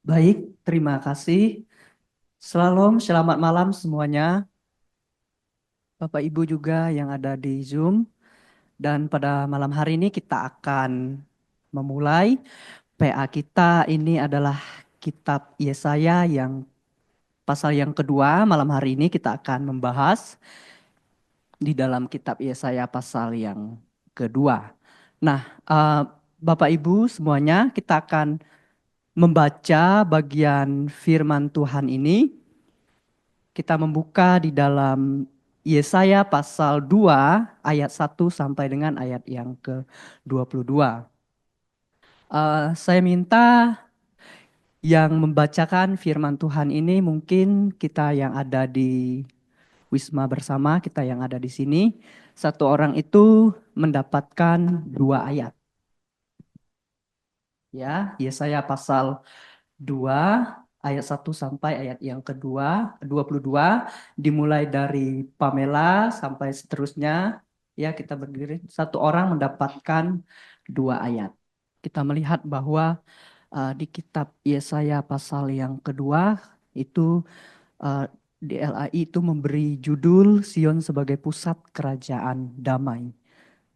Baik, terima kasih. Selamat malam semuanya. Bapak Ibu juga yang ada di Zoom. Dan pada malam hari ini kita akan memulai PA kita. Ini adalah kitab Yesaya yang pasal yang kedua. Malam hari ini kita akan membahas di dalam kitab Yesaya pasal yang kedua. Nah, Bapak Ibu semuanya, kita akan membaca bagian firman Tuhan ini. Kita membuka di dalam Yesaya pasal 2 ayat 1 sampai dengan ayat yang ke-22. Saya minta yang membacakan firman Tuhan ini mungkin kita yang ada di Wisma bersama, kita yang ada di sini. Satu orang itu mendapatkan 2 ayat. Ya, Yesaya pasal 2 ayat 1 sampai ayat yang kedua 22, dimulai dari Pamela sampai seterusnya. Ya, kita berdiri, satu orang mendapatkan 2 ayat. Kita melihat bahwa di kitab Yesaya pasal yang kedua itu DLAI itu memberi judul Sion sebagai pusat kerajaan damai.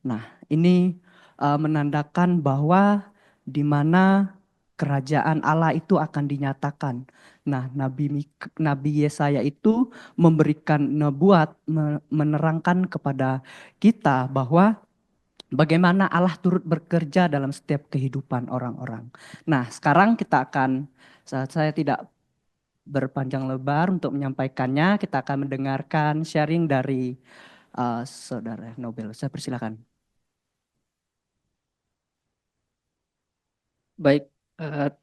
Nah, ini menandakan bahwa di mana kerajaan Allah itu akan dinyatakan. Nah, Nabi Yesaya itu memberikan nubuat, menerangkan kepada kita bahwa bagaimana Allah turut bekerja dalam setiap kehidupan orang-orang. Nah, sekarang kita akan, saya tidak berpanjang lebar untuk menyampaikannya, kita akan mendengarkan sharing dari Saudara Nobel. Saya persilakan. Baik, eh,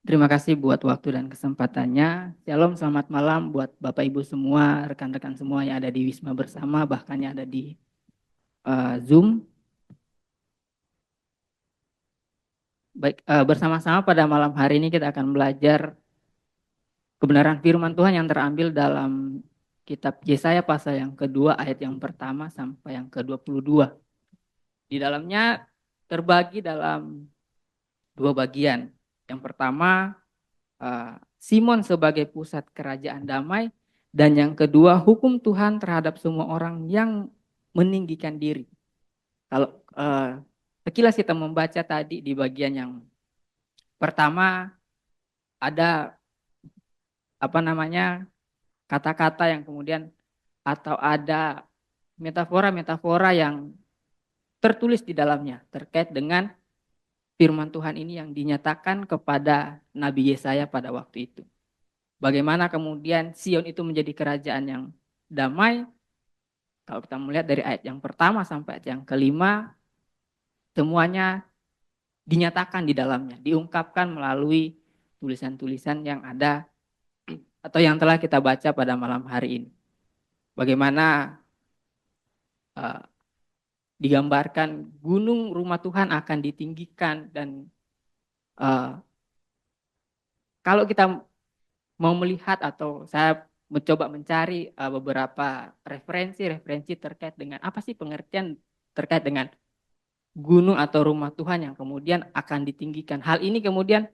terima kasih buat waktu dan kesempatannya. Shalom, selamat malam buat Bapak Ibu semua, rekan-rekan semua yang ada di Wisma bersama, bahkan yang ada di Zoom. Baik, bersama-sama pada malam hari ini kita akan belajar kebenaran firman Tuhan yang terambil dalam kitab Yesaya pasal yang kedua ayat yang pertama sampai yang ke-22. Di dalamnya terbagi dalam 2 bagian. Yang pertama, Simon sebagai pusat kerajaan damai, dan yang kedua hukum Tuhan terhadap semua orang yang meninggikan diri. Kalau sekilas kita membaca tadi di bagian yang pertama ada kata-kata yang kemudian atau ada metafora-metafora yang tertulis di dalamnya terkait dengan firman Tuhan ini yang dinyatakan kepada Nabi Yesaya pada waktu itu. Bagaimana kemudian Sion itu menjadi kerajaan yang damai. Kalau kita melihat dari ayat yang pertama sampai ayat yang kelima, semuanya dinyatakan di dalamnya, diungkapkan melalui tulisan-tulisan yang ada atau yang telah kita baca pada malam hari ini. Bagaimana uh, digambarkan gunung rumah Tuhan akan ditinggikan, dan uh, kalau kita mau melihat atau saya mencoba mencari beberapa referensi terkait dengan apa sih pengertian terkait dengan gunung atau rumah Tuhan yang kemudian akan ditinggikan. Hal ini kemudian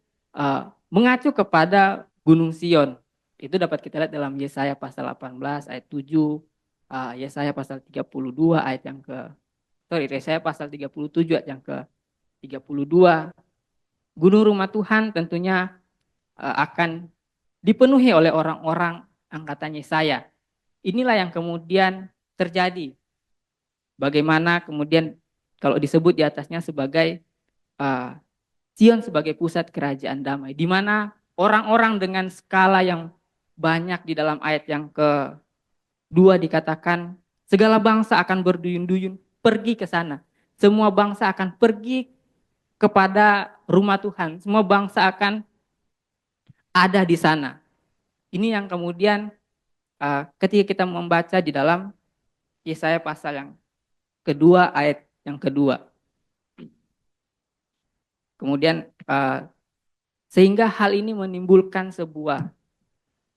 mengacu kepada Gunung Sion. Itu dapat kita lihat dalam Yesaya pasal 18 ayat 7, Yesaya pasal 32 ayat yang Yesaya pasal 37 ayat yang ke-32. Gunung rumah Tuhan tentunya akan dipenuhi oleh orang-orang angkatan Yesaya. Inilah yang kemudian terjadi. Bagaimana kemudian kalau disebut di atasnya sebagai Sion sebagai pusat kerajaan damai, di mana orang-orang dengan skala yang banyak. Di dalam ayat yang kedua dikatakan segala bangsa akan berduyun-duyun pergi ke sana. Semua bangsa akan pergi kepada rumah Tuhan. Semua bangsa akan ada di sana. Ini yang kemudian ketika kita membaca di dalam Yesaya pasal yang kedua ayat yang kedua. Kemudian sehingga hal ini menimbulkan sebuah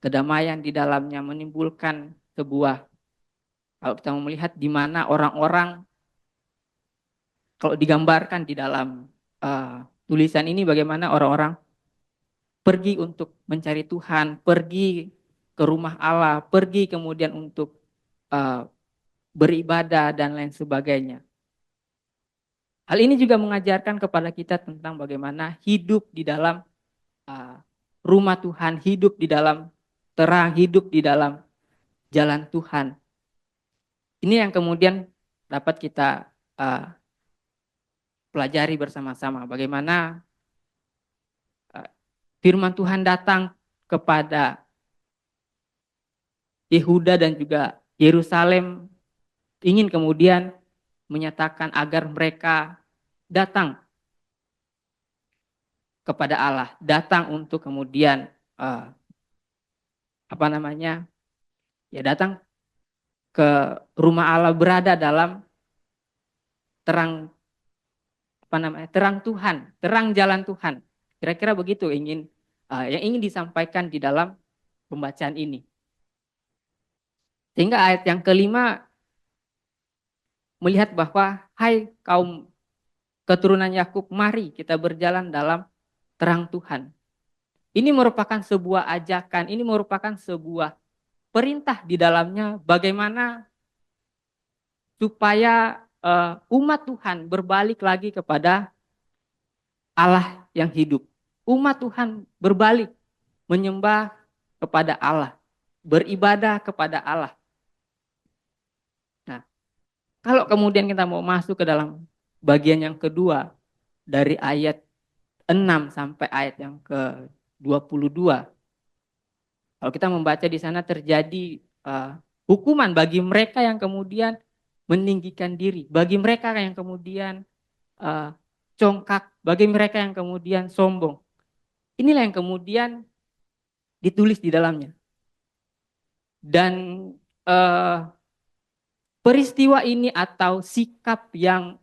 kedamaian di dalamnya, menimbulkan sebuah, kalau kita mau melihat di mana orang-orang, kalau digambarkan di dalam tulisan ini bagaimana orang-orang pergi untuk mencari Tuhan, pergi ke rumah Allah, pergi kemudian untuk uh, beribadah dan lain sebagainya. Hal ini juga mengajarkan kepada kita tentang bagaimana hidup di dalam uh, rumah Tuhan, hidup di dalam terang, hidup di dalam jalan Tuhan. Ini yang kemudian dapat kita uh, pelajari bersama-sama. Bagaimana uh, firman Tuhan datang kepada Yehuda dan juga Yerusalem, ingin kemudian menyatakan agar mereka datang kepada Allah, datang untuk kemudian uh, apa namanya, ya datang ke rumah Allah, berada dalam terang, apa namanya, terang Tuhan, terang jalan Tuhan. Kira-kira begitu yang ingin disampaikan di dalam pembacaan ini. Sehingga ayat yang kelima melihat bahwa hai kaum keturunan Yakub, mari kita berjalan dalam terang Tuhan. Ini merupakan sebuah ajakan, ini merupakan sebuah perintah di dalamnya bagaimana supaya umat Tuhan berbalik lagi kepada Allah yang hidup. Umat Tuhan berbalik menyembah kepada Allah, beribadah kepada Allah. Nah, kalau kemudian kita mau masuk ke dalam bagian yang kedua dari ayat 6 sampai ayat yang ke-22. Kalau kita membaca di sana terjadi hukuman bagi mereka yang kemudian meninggikan diri, bagi mereka yang kemudian congkak, bagi mereka yang kemudian sombong. Inilah yang kemudian ditulis di dalamnya. Dan peristiwa ini atau sikap yang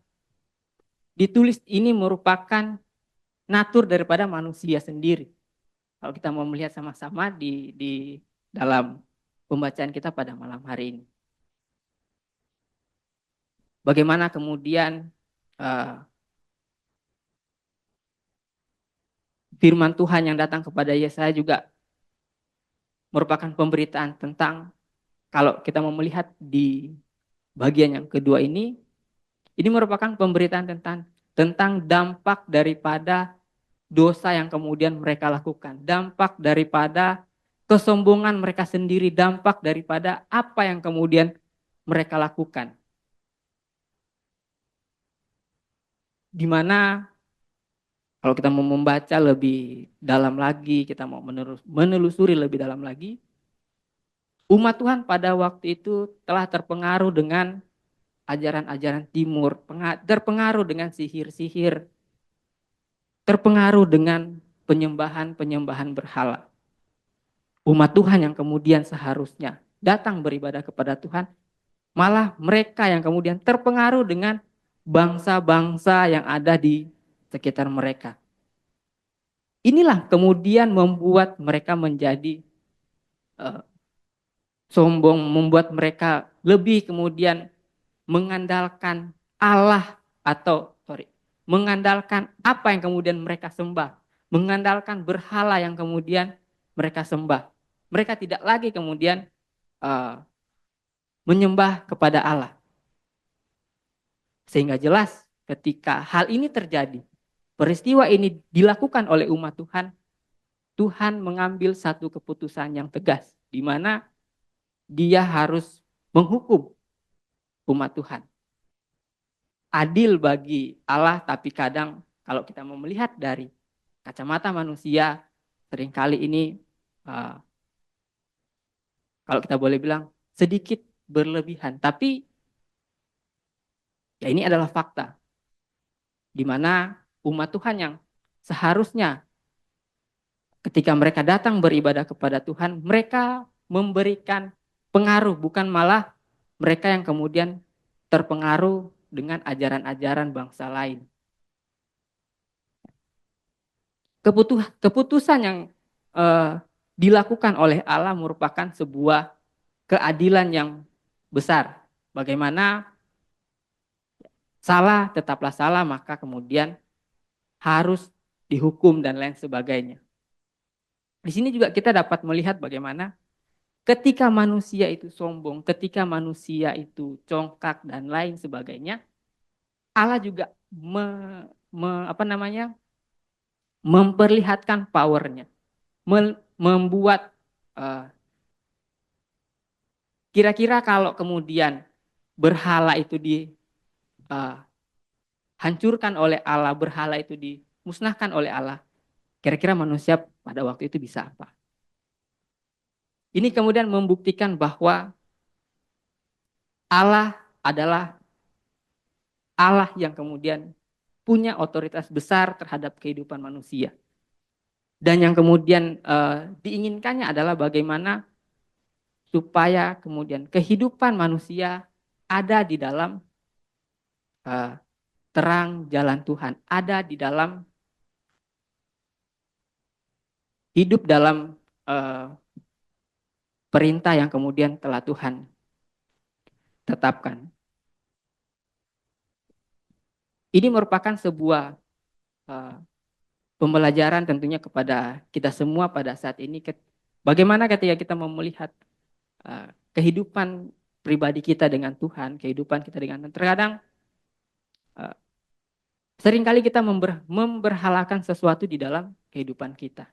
ditulis ini merupakan natur daripada manusia sendiri. Kalau kita mau melihat sama-sama di dalam pembacaan kita pada malam hari ini. Bagaimana kemudian firman Tuhan yang datang kepada Yesaya juga merupakan pemberitaan tentang, kalau kita mau melihat di bagian yang kedua ini merupakan pemberitaan tentang dampak daripada dosa yang kemudian mereka lakukan, dampak daripada kesombongan mereka sendiri, dampak daripada apa yang kemudian mereka lakukan. Di mana kalau kita mau membaca lebih dalam lagi, kita mau menelusuri lebih dalam lagi, umat Tuhan pada waktu itu telah terpengaruh dengan ajaran-ajaran timur, terpengaruh dengan sihir-sihir, terpengaruh dengan penyembahan-penyembahan berhala. Umat Tuhan yang kemudian seharusnya datang beribadah kepada Tuhan, malah mereka yang kemudian terpengaruh dengan bangsa-bangsa yang ada di sekitar mereka. Inilah kemudian membuat mereka menjadi sombong, membuat mereka lebih kemudian mengandalkan Allah mengandalkan apa yang kemudian mereka sembah, mengandalkan berhala yang kemudian mereka sembah. Mereka tidak lagi kemudian menyembah kepada Allah. Sehingga jelas ketika hal ini terjadi, peristiwa ini dilakukan oleh umat Tuhan, Tuhan mengambil satu keputusan yang tegas, di mana Dia harus menghukum umat Tuhan. Adil bagi Allah, tapi kadang kalau kita mau melihat dari kacamata manusia, seringkali ini kalau kita boleh bilang sedikit berlebihan. Tapi ya ini adalah fakta, di mana umat Tuhan yang seharusnya ketika mereka datang beribadah kepada Tuhan, mereka memberikan pengaruh, bukan malah mereka yang kemudian terpengaruh dengan ajaran-ajaran bangsa lain. Keputusan yang dilakukan oleh Allah merupakan sebuah keadilan yang besar. Bagaimana salah tetaplah salah, maka kemudian harus dihukum dan lain sebagainya. Di sini juga kita dapat melihat bagaimana ketika manusia itu sombong, ketika manusia itu congkak dan lain sebagainya, Allah juga apa namanya, memperlihatkan powernya, membuat uh, kira-kira kalau kemudian berhala itu dihancurkan oleh Allah, berhala itu dimusnahkan oleh Allah, kira-kira manusia pada waktu itu bisa apa? Ini kemudian membuktikan bahwa Allah adalah Allah yang kemudian punya otoritas besar terhadap kehidupan manusia. Dan yang kemudian diinginkannya adalah bagaimana supaya kemudian kehidupan manusia ada di dalam terang jalan Tuhan, ada di dalam hidup dalam perintah yang kemudian telah Tuhan tetapkan. Ini merupakan sebuah pembelajaran tentunya kepada kita semua pada saat ini. Bagaimana ketika kita mau melihat kehidupan pribadi kita dengan Tuhan, kehidupan kita dengan Tuhan. Terkadang seringkali kita memberhalakan sesuatu di dalam kehidupan kita.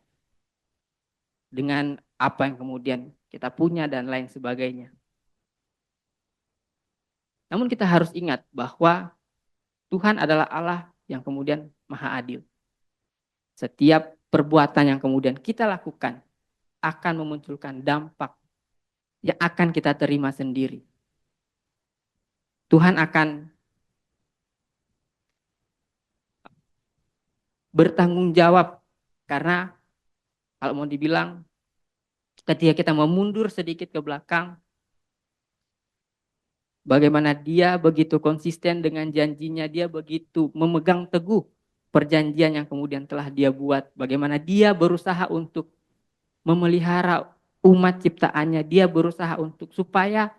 Dengan apa yang kemudian kita punya dan lain sebagainya. Namun kita harus ingat bahwa Tuhan adalah Allah yang kemudian maha adil. Setiap perbuatan yang kemudian kita lakukan akan memunculkan dampak yang akan kita terima sendiri. Tuhan akan bertanggung jawab karena kalau mau dibilang ketika kita mau mundur sedikit ke belakang, bagaimana dia begitu konsisten dengan janjinya, dia begitu memegang teguh perjanjian yang kemudian telah dia buat. Bagaimana dia berusaha untuk memelihara umat ciptaannya, dia berusaha untuk supaya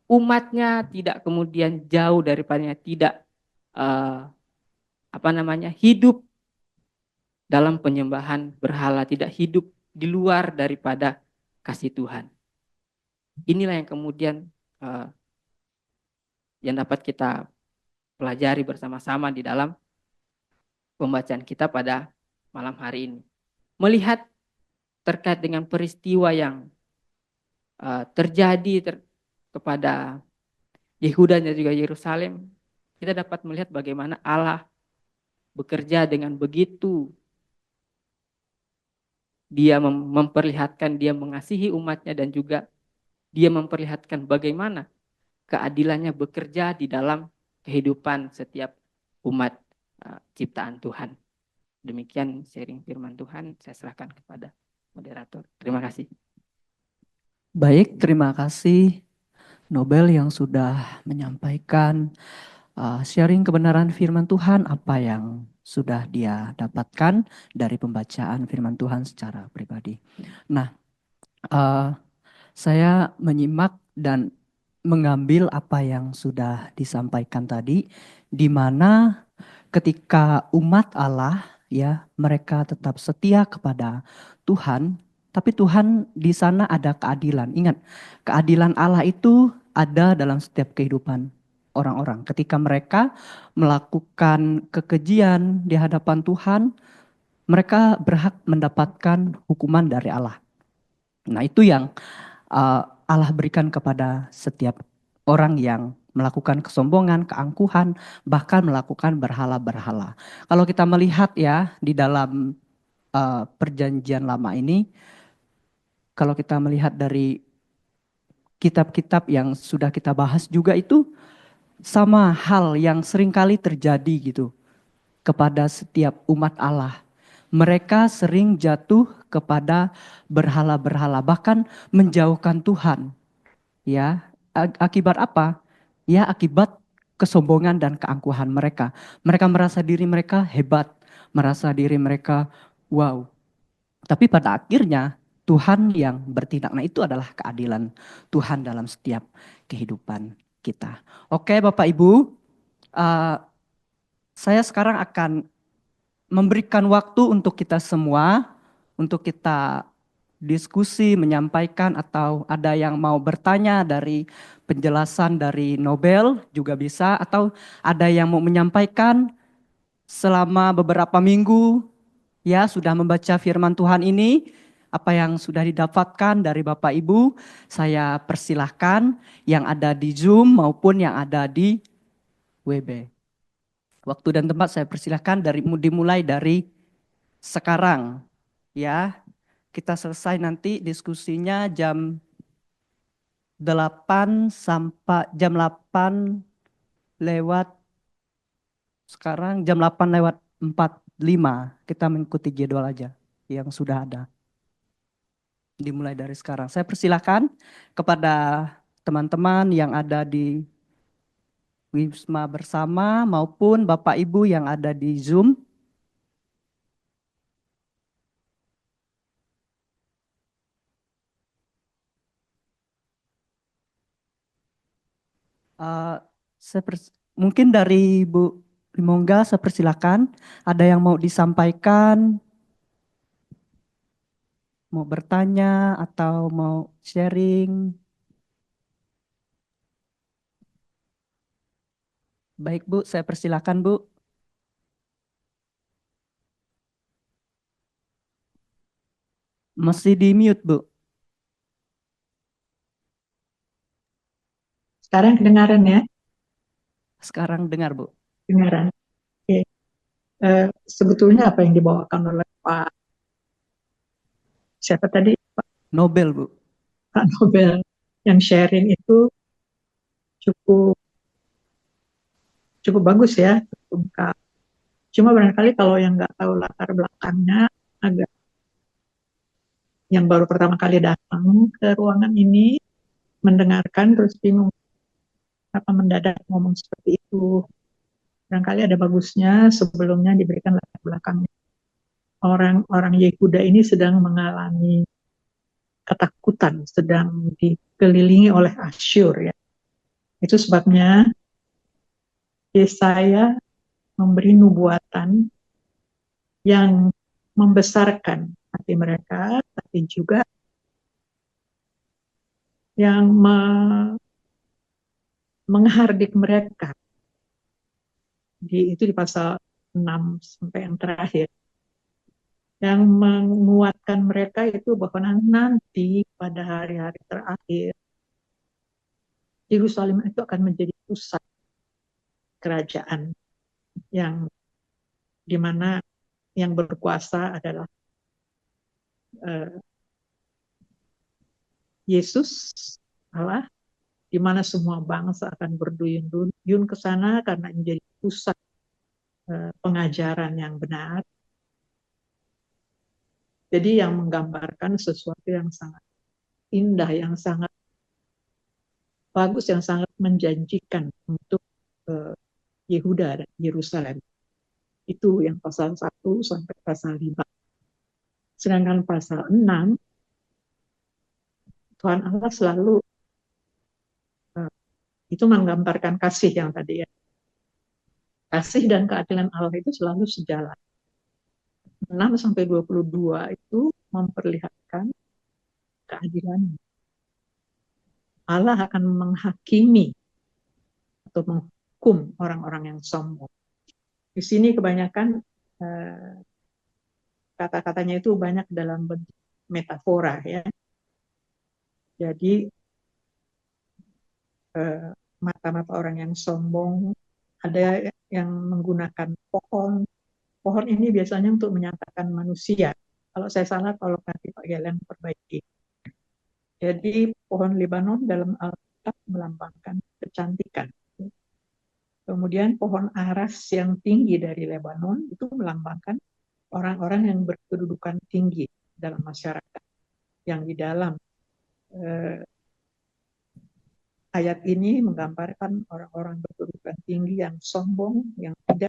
umatnya tidak kemudian jauh daripadanya, tidak hidup dalam penyembahan berhala, tidak hidup di luar daripada kasih Tuhan. Inilah yang kemudian yang dapat kita pelajari bersama-sama di dalam pembacaan kita pada malam hari ini. Melihat terkait dengan peristiwa yang terjadi kepada Yehuda dan juga Yerusalem, kita dapat melihat bagaimana Allah bekerja dengan begitu. Dia memperlihatkan, dia mengasihi umatnya dan juga dia memperlihatkan bagaimana keadilannya bekerja di dalam kehidupan setiap umat ciptaan Tuhan. Demikian sharing firman Tuhan, saya serahkan kepada moderator. Terima kasih. Baik, terima kasih Nobel yang sudah menyampaikan sharing kebenaran firman Tuhan, apa yang sudah dia dapatkan dari pembacaan firman Tuhan secara pribadi. Nah, saya menyimak dan mengambil apa yang sudah disampaikan tadi, di mana ketika umat Allah ya mereka tetap setia kepada Tuhan, tapi Tuhan di sana ada keadilan. Ingat, keadilan Allah itu ada dalam setiap kehidupan orang-orang. Ketika mereka melakukan kekejian di hadapan Tuhan, mereka berhak mendapatkan hukuman dari Allah. Nah, itu yang Allah berikan kepada setiap orang yang melakukan kesombongan, keangkuhan, bahkan melakukan berhala-berhala. Kalau kita melihat ya di dalam perjanjian lama ini, kalau kita melihat dari kitab-kitab yang sudah kita bahas juga itu sama hal yang seringkali terjadi gitu kepada setiap umat Allah. Mereka sering jatuh kepada berhala-berhala, bahkan menjauhkan Tuhan. Ya, akibat apa? Ya, akibat kesombongan dan keangkuhan mereka. Mereka merasa diri mereka hebat, merasa diri mereka wow. Tapi pada akhirnya Tuhan yang bertindak. Nah, itu adalah keadilan Tuhan dalam setiap kehidupan kita. Oke, Bapak Ibu, saya sekarang akan memberikan waktu untuk kita semua, untuk kita diskusi, menyampaikan, atau ada yang mau bertanya dari penjelasan dari Nobel juga bisa, atau ada yang mau menyampaikan selama beberapa minggu ya sudah membaca firman Tuhan ini, apa yang sudah didapatkan dari Bapak Ibu, saya persilahkan yang ada di Zoom maupun yang ada di WB. Waktu dan tempat saya persilahkan dimulai dari sekarang ya. Kita selesai nanti diskusinya jam 8 lewat sekarang jam 8:45. Kita mengikuti jadwal aja yang sudah ada. Dimulai dari sekarang. Saya persilahkan kepada teman-teman yang ada di Wisma Bersama maupun Bapak Ibu yang ada di Zoom. Eh, mungkin dari Bu Limonga saya persilahkan. Ada yang mau disampaikan, mau bertanya atau mau sharing. Baik Bu, saya persilahkan Bu. Masih di mute Bu. Sekarang kedengaran ya? Sekarang dengar Bu. Kedengaran. Oke. Sebetulnya apa yang dibawakan oleh Pak siapa tadi, Nobel Bu. Pak Nobel yang sharing itu cukup cukup bagus ya, cukup lengkap. Cuma barangkali kalau yang nggak tahu latar belakangnya, agak yang baru pertama kali datang ke ruangan ini mendengarkan terus bingung apa mendadak ngomong seperti itu. Barangkali ada bagusnya sebelumnya diberikan latar belakangnya. Orang-orang Yehuda ini sedang mengalami ketakutan, sedang dikelilingi oleh Asyur ya. Itu sebabnya Yesaya memberi nubuatan yang membesarkan hati mereka, tapi juga yang menghardik mereka. Itu di pasal 6 sampai yang terakhir. Yang menguatkan mereka itu bahwa nanti pada hari-hari terakhir, Yerusalem itu akan menjadi pusat kerajaan yang dimana yang berkuasa adalah Yesus Allah, di mana semua bangsa akan berduyun-duyun ke sana karena menjadi pusat pengajaran yang benar. Jadi yang menggambarkan sesuatu yang sangat indah, yang sangat bagus, yang sangat menjanjikan untuk Yehuda dan Yerusalem. Itu yang pasal 1 sampai pasal 5. Sedangkan pasal 6, Tuhan Allah selalu itu menggambarkan kasih yang tadi ya. Kasih dan keadilan Allah itu selalu sejalan. 6 sampai 22 itu memperlihatkan keadilan. Allah akan menghakimi atau menghukum orang-orang yang sombong. Di sini kebanyakan kata-katanya itu banyak dalam bentuk metafora ya. Jadi mata-mata orang yang sombong, ada yang menggunakan pohon. Pohon ini biasanya untuk menyatakan manusia. Kalau saya salah, kalau nanti Pak Gelen perbaiki. Jadi pohon Libanon dalam Alkitab melambangkan kecantikan. Kemudian pohon aras yang tinggi dari Lebanon itu melambangkan orang-orang yang berkedudukan tinggi dalam masyarakat. Yang di dalam ayat ini menggambarkan orang-orang berkedudukan tinggi yang sombong, yang tidak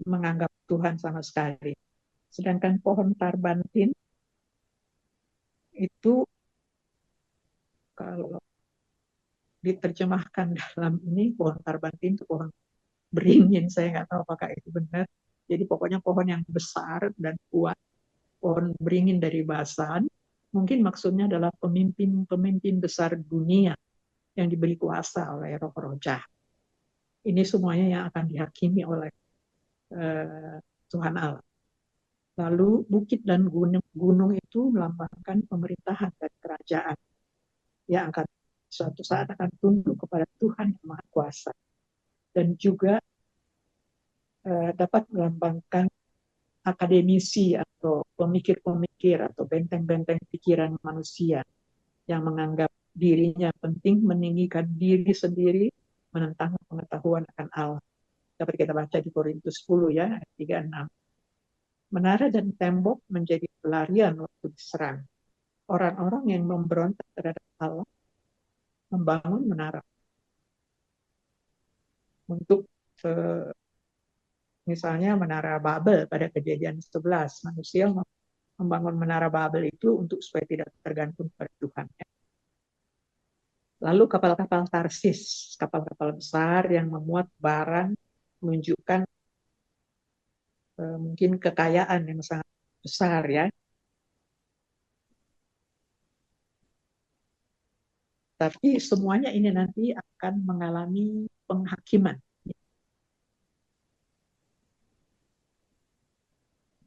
menganggap Tuhan sama sekali. Sedangkan pohon tarbantin itu kalau diterjemahkan dalam ini, pohon tarbantin itu pohon beringin, saya nggak tahu apakah itu benar. Jadi pokoknya pohon yang besar dan kuat, pohon beringin dari Basan. Mungkin maksudnya adalah pemimpin-pemimpin besar dunia yang diberi kuasa oleh roh-roh jahat. Ini semuanya yang akan dihakimi oleh Tuhan Allah. Lalu bukit dan gunung itu melambangkan pemerintahan dan kerajaan yang akan suatu saat akan tunduk kepada Tuhan yang Maha Kuasa. Dan juga dapat melambangkan akademisi atau pemikir-pemikir atau benteng-benteng pikiran manusia yang menganggap dirinya penting, meninggikan diri sendiri, menentang pengetahuan akan Allah. Dapat kita baca di Korintus 10 ya, ayat 36. Menara dan tembok menjadi pelarian waktu diserang. Orang-orang yang memberontak terhadap Allah membangun menara untuk misalnya menara Babel pada Kejadian 11. Manusia membangun menara Babel itu untuk supaya tidak tergantung pada Tuhan. Lalu kapal-kapal Tarsis, kapal-kapal besar yang memuat barang, menunjukkan mungkin kekayaan yang sangat besar ya. Tapi semuanya ini nanti akan mengalami penghakiman.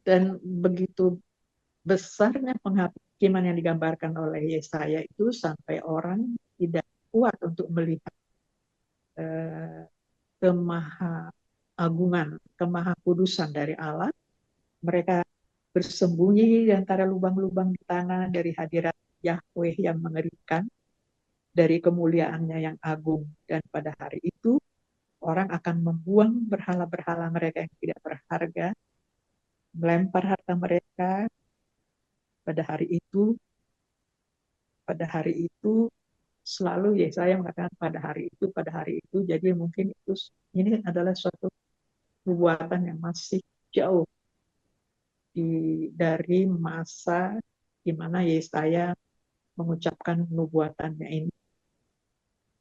Dan begitu besarnya penghakiman yang digambarkan oleh Yesaya itu sampai orang tidak kuat untuk melihat kemahaagungan, kemahakudusan dari Allah. Mereka bersembunyi di antara lubang-lubang di tanah dari hadirat Yahweh yang mengerikan, dari kemuliaannya yang agung. Dan pada hari itu orang akan membuang berhala-berhala mereka yang tidak berharga, melempar harta mereka. Pada hari itu selalu Yesaya mengatakan pada hari itu. Jadi mungkin ini adalah suatu nubuatan yang masih jauh dari masa di mana Yesaya mengucapkan nubuatannya ini.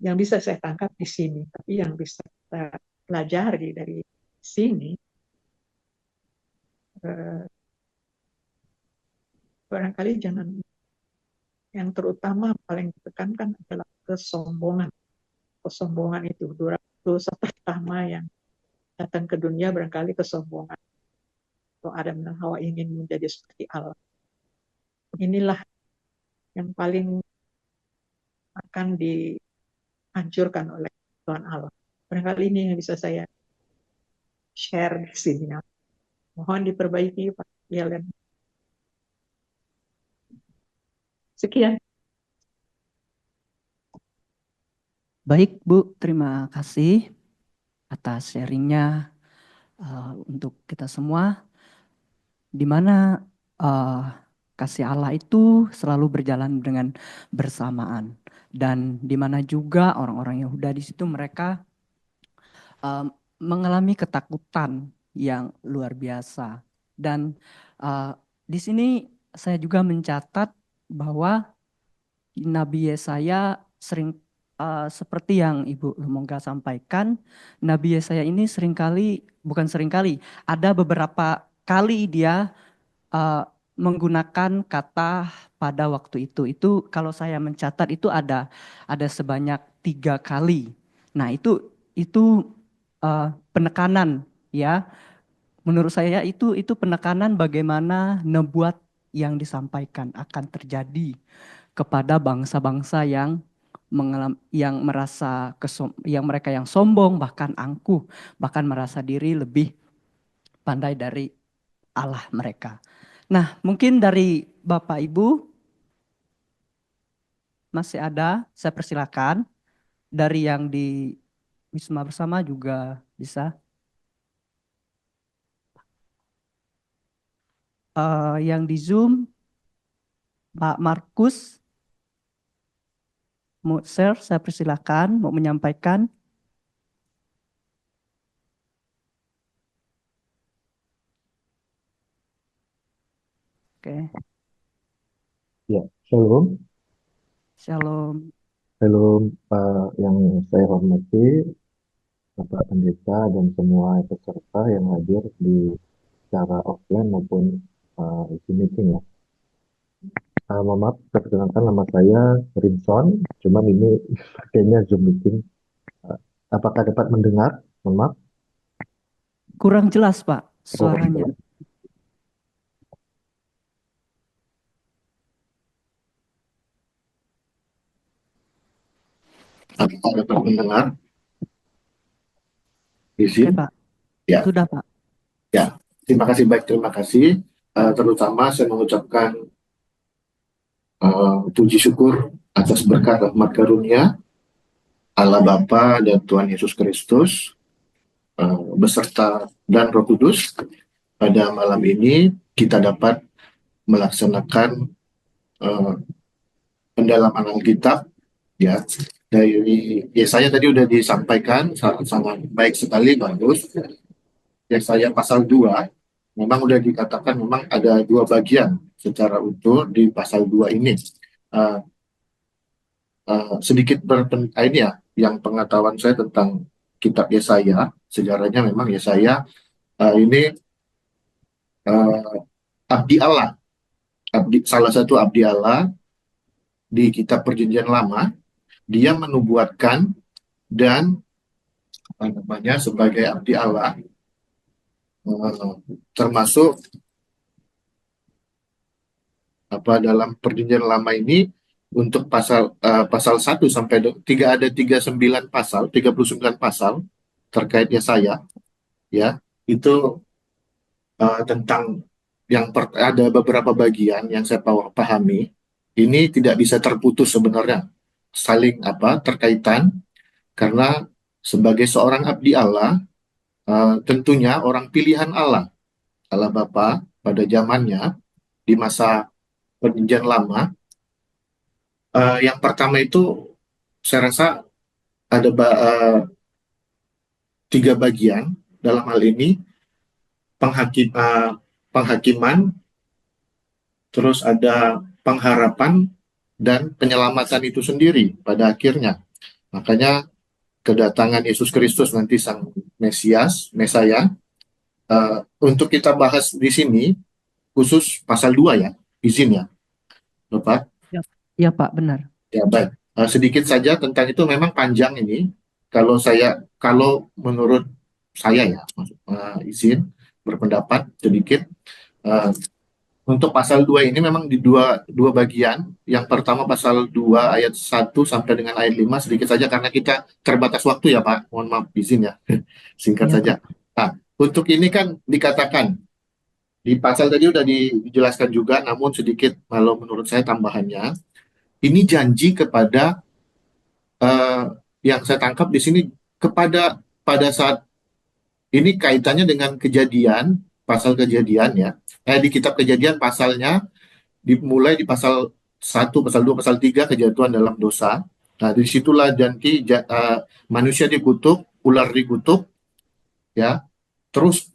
Yang bisa saya tangkap di sini, tapi yang bisa kita pelajari dari sini, barangkali jangan, yang terutama paling ditekankan adalah kesombongan. Kesombongan itu dosa pertama yang datang ke dunia, barangkali kesombongan. Atau Adam dan Hawa ingin menjadi seperti Allah. Inilah yang paling akan dihancurkan oleh Tuhan Allah. Barangkali ini yang bisa saya share di sini. Mohon diperbaiki Pak Yelen. Sekian. Baik Bu, terima kasih atas sharingnya untuk kita semua, di mana kasih Allah itu selalu berjalan dengan bersamaan, dan di mana juga orang-orang Yehuda di situ mereka mengalami ketakutan yang luar biasa. Dan di sini saya juga mencatat bahwa Nabi Yesaya sering seperti yang Ibu Lumongga sampaikan, Nabi Yesaya ini bukan seringkali, ada beberapa kali dia menggunakan kata pada waktu itu. Itu kalau saya mencatat itu ada sebanyak 3 kali. Nah itu penekanan ya. Menurut saya itu penekanan bagaimana nubuat yang disampaikan akan terjadi kepada bangsa-bangsa yang mereka yang sombong, bahkan angkuh, bahkan merasa diri lebih pandai dari Allah mereka. Nah, mungkin dari Bapak Ibu masih ada, saya persilakan. Dari yang di Wisma Bersama juga bisa. Yang di Zoom, Pak Markus, mau share, saya persilakan, mau menyampaikan. Oke, Ya, shalom. Shalom. Shalom yang saya hormati, Bapak Pendeta dan semua peserta yang hadir di secara offline maupun Zoom meeting ya. Mohon maaf, perkenalkan nama saya Rinson, cuman ini kayaknya Zoom meeting. Eh, apakah dapat mendengar? Mohon maaf. Kurang jelas, Pak, Kurang suaranya. jelas. Apakah dapat mendengar? Oke, Izin? Pak. Ya, Sudah, Pak. ya. Terima kasih, baik. Terima kasih. Terutama saya mengucapkan puji syukur atas berkat rahmat karunia Allah Bapa dan Tuhan Yesus Kristus beserta dan Roh Kudus. Pada malam ini kita dapat melaksanakan pendalaman Alkitab ya, dari Yesaya tadi udah disampaikan sangat baik sekali, bagus. Yesaya pasal 2 memang udah dikatakan memang ada dua bagian secara utuh di pasal 2 ini. Uh, Sedikit ini ya, yang pengetahuan saya tentang kitab Yesaya, sejarahnya memang Yesaya ini abdi Allah, salah satu abdi Allah di kitab Perjanjian Lama. Dia menubuatkan dan apa namanya sebagai abdi Allah, termasuk dalam Perjanjian Lama ini untuk pasal 1 sampai 3 ada 39 pasal terkait Yesaya ya. Itu tentang ada beberapa bagian yang saya pahami ini tidak bisa terputus sebenarnya, saling terkaitan, karena sebagai seorang abdi Allah, tentunya orang pilihan Allah Bapa pada zamannya di masa Perjanjian Lama. Yang pertama itu saya rasa ada 3 bagian dalam hal ini: penghakiman, terus ada pengharapan, dan penyelamatan itu sendiri pada akhirnya. Makanya kedatangan Yesus Kristus nanti Sang Mesias, Mesaya, untuk kita bahas di sini khusus pasal 2 ya, izin ya, Bapak. Ya, Pak, benar. Ya, baik. Sedikit saja tentang itu, memang panjang ini. Kalau menurut saya ya, izin berpendapat sedikit. Untuk pasal 2 ini memang di dua bagian. Yang pertama pasal 2 ayat 1 sampai dengan ayat 5, sedikit saja karena kita terbatas waktu ya Pak. Mohon maaf, izin ya. Singkat Iya, saja. Pak. Nah, untuk ini kan dikatakan di pasal tadi udah dijelaskan juga, namun sedikit kalau menurut saya tambahannya, ini janji kepada yang saya tangkap di sini pada saat ini kaitannya dengan kejadian, pasal kejadian ya. Di kitab Kejadian pasalnya dimulai di pasal 1, pasal 2, pasal 3, kejatuhan dalam dosa. Nah, disitulah janji manusia dikutuk, ular dikutuk, ya. Terus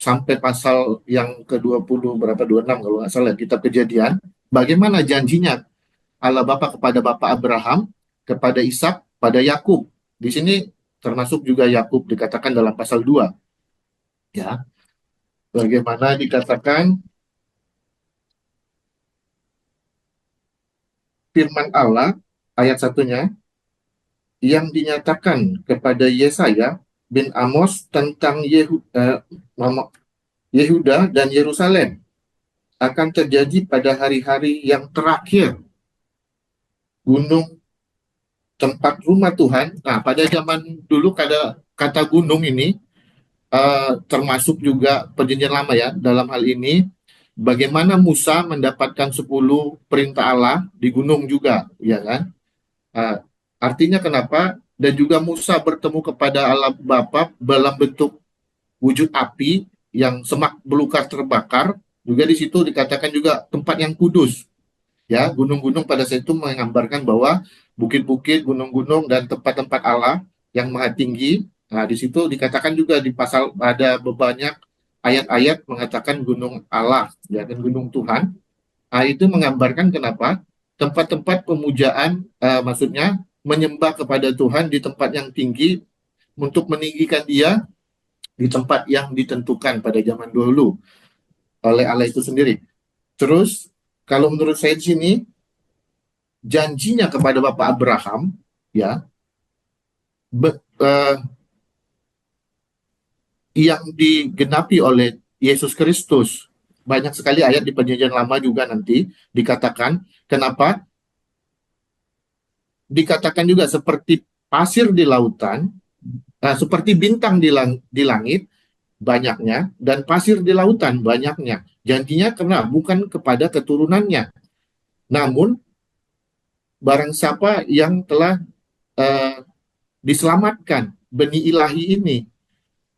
sampai pasal yang ke-20 berapa, 26 kalau nggak salah, kitab Kejadian. Bagaimana janjinya Allah Bapa kepada Bapak Abraham, kepada Ishak, pada Yakub. Di sini termasuk juga Yakub dikatakan dalam pasal 2. Ya. Bagaimana dikatakan firman Allah ayat 1-nya yang dinyatakan kepada Yesaya bin Amos tentang Yehuda dan Yerusalem akan terjadi pada hari-hari yang terakhir. Gunung tempat rumah Tuhan. Nah, pada zaman dulu kata gunung ini termasuk juga Perjanjian Lama ya. Dalam hal ini bagaimana Musa mendapatkan 10 perintah Allah di gunung juga, ya kan? Artinya kenapa? Dan juga Musa bertemu kepada Allah Bapa dalam bentuk wujud api yang semak belukar terbakar. Juga di situ dikatakan juga tempat yang kudus. Ya, gunung-gunung pada saat itu menggambarkan bahwa bukit-bukit, gunung-gunung, dan tempat-tempat Allah yang maha tinggi. Nah, di situ dikatakan juga di pasal ada banyak ayat-ayat mengatakan gunung Allah, ya, dan gunung Tuhan. Nah, itu menggambarkan kenapa tempat-tempat pemujaan, maksudnya menyembah kepada Tuhan di tempat yang tinggi untuk meninggikan Dia, di tempat yang ditentukan pada zaman dulu oleh Allah itu sendiri. Terus kalau menurut saya di sini janjinya kepada Bapak Abraham, ya, be- eh, yang digenapi oleh Yesus Kristus. Banyak sekali ayat di Perjanjian Lama juga nanti dikatakan. Kenapa? Dikatakan juga seperti pasir di lautan, seperti bintang di langit banyaknya, dan pasir di lautan banyaknya. Janjinya karena bukan kepada keturunannya, namun barang siapa yang telah eh, diselamatkan, benih ilahi ini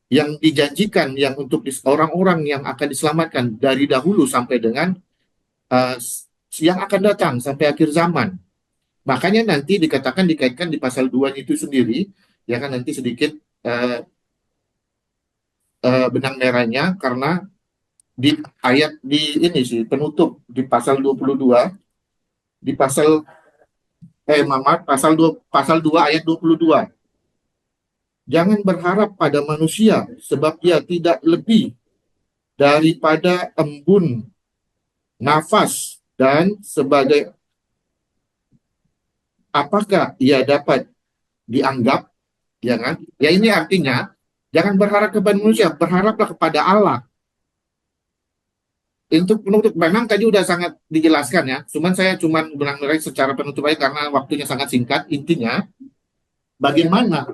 yang dijanjikan, yang untuk orang-orang yang akan diselamatkan dari dahulu sampai dengan eh, yang akan datang sampai akhir zaman. Makanya nanti dikatakan dikaitkan di pasal 2 itu sendiri, ya kan, nanti sedikit eh, benang merahnya, karena di ayat di ini sih penutup di pasal 22, di pasal Mamat pasal 2 ayat 22. Jangan berharap pada manusia sebab ia tidak lebih daripada embun nafas, dan sebagai apakah ia dapat dianggap, ya kan? Ya ini artinya jangan berharap kepada manusia, berharaplah kepada Allah. Untuk penutup memang tadi udah sangat dijelaskan ya, cuman saya cuman bilang secara penutup aja karena waktunya sangat singkat. Intinya bagaimana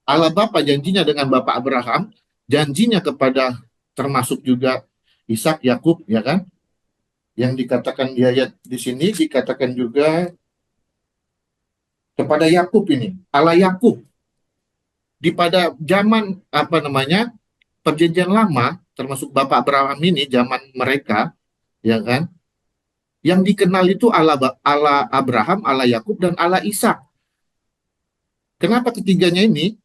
Allah Bapa janjinya dengan Bapak Abraham, janjinya kepada termasuk juga Ishak, Yakub, ya kan? Yang dikatakan di ayat di sini dikatakan juga kepada Yakub ini, Allah Yakub di pada zaman apa namanya Perjanjian Lama, termasuk Bapak Abraham ini zaman mereka, ya kan? Yang dikenal itu Allah Abraham, Allah Yakub, dan Allah Ishak. Kenapa ketiganya ini?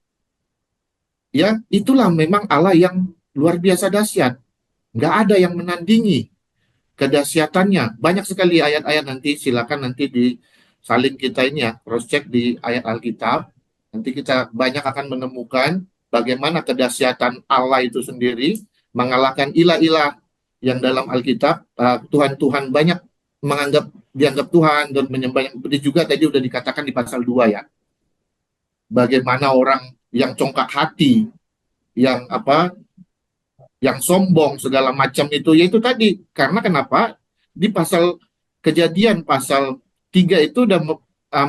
Ya, itulah memang Allah yang luar biasa dahsyat. Nggak ada yang menandingi kedahsyatannya. Banyak sekali ayat-ayat, nanti silakan nanti di saling kita ini ya, cross check di ayat Alkitab. Nanti kita banyak akan menemukan bagaimana kedahsyatan Allah itu sendiri mengalahkan ilah-ilah yang dalam Alkitab. Tuhan-Tuhan banyak dianggap Tuhan dan menyembah. Seperti juga tadi udah dikatakan di pasal 2 ya. Bagaimana orang yang congkak hati, yang apa, yang sombong segala macam itu, yaitu tadi. Karena kenapa? Di pasal Kejadian pasal 3 itu udah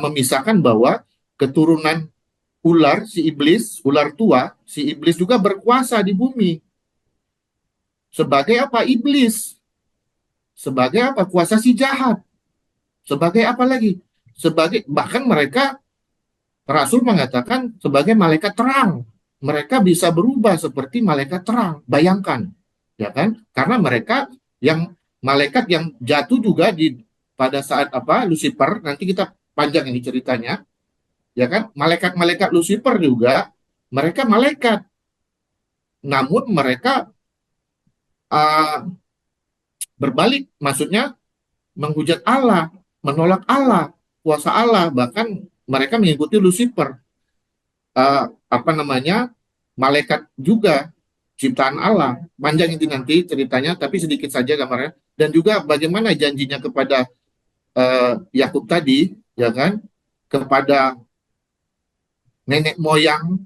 memisahkan bahwa keturunan ular, si iblis, ular tua, si iblis juga berkuasa di bumi. Sebagai apa? Iblis. Sebagai apa? Kuasa si jahat. Sebagai apa lagi? Sebagai, bahkan mereka, Rasul mengatakan sebagai malaikat terang. Mereka bisa berubah seperti malaikat terang. Bayangkan, ya kan? Karena mereka yang malaikat yang jatuh juga pada saat apa? Lucifer, nanti kita panjang ini ceritanya, ya kan? Malaikat-malaikat Lucifer juga mereka malaikat. Namun mereka uh, berbalik, maksudnya menghujat Allah, menolak Allah, kuasa Allah, bahkan mereka mengikuti Lucifer, apa namanya, malaikat juga ciptaan Allah. Panjang itu nanti ceritanya, tapi sedikit saja gambarnya. Dan juga bagaimana janjinya kepada Yakub tadi, ya kan, kepada nenek moyang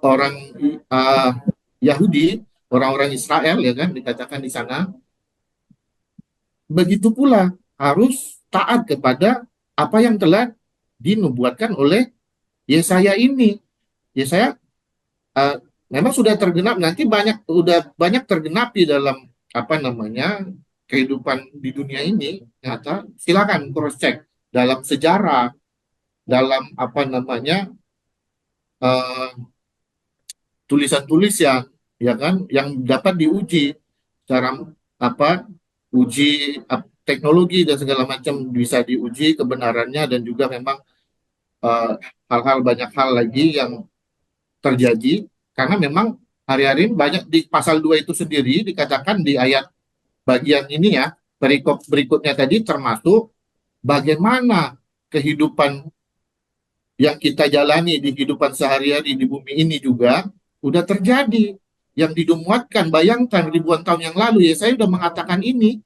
orang Yahudi, orang-orang Israel, ya kan, dikatakan di sana. Begitu pula harus taat kepada apa yang telah dinubuatkan oleh Yesaya ini. Yesaya memang sudah tergenap, nanti udah banyak tergenapi dalam apa namanya kehidupan di dunia ini. Nyata, silakan cross check dalam sejarah, dalam apa namanya tulisan-tulisan, ya kan, yang dapat diuji secara apa, uji teknologi dan segala macam bisa diuji kebenarannya, dan juga memang banyak hal lagi yang terjadi, karena memang hari-hari banyak di pasal 2 itu sendiri dikatakan di ayat bagian ini ya, perikop berikutnya tadi, termasuk bagaimana kehidupan yang kita jalani di kehidupan sehari-hari di bumi ini juga udah terjadi yang dimuatkan. Bayangkan ribuan tahun yang lalu ya saya udah mengatakan ini.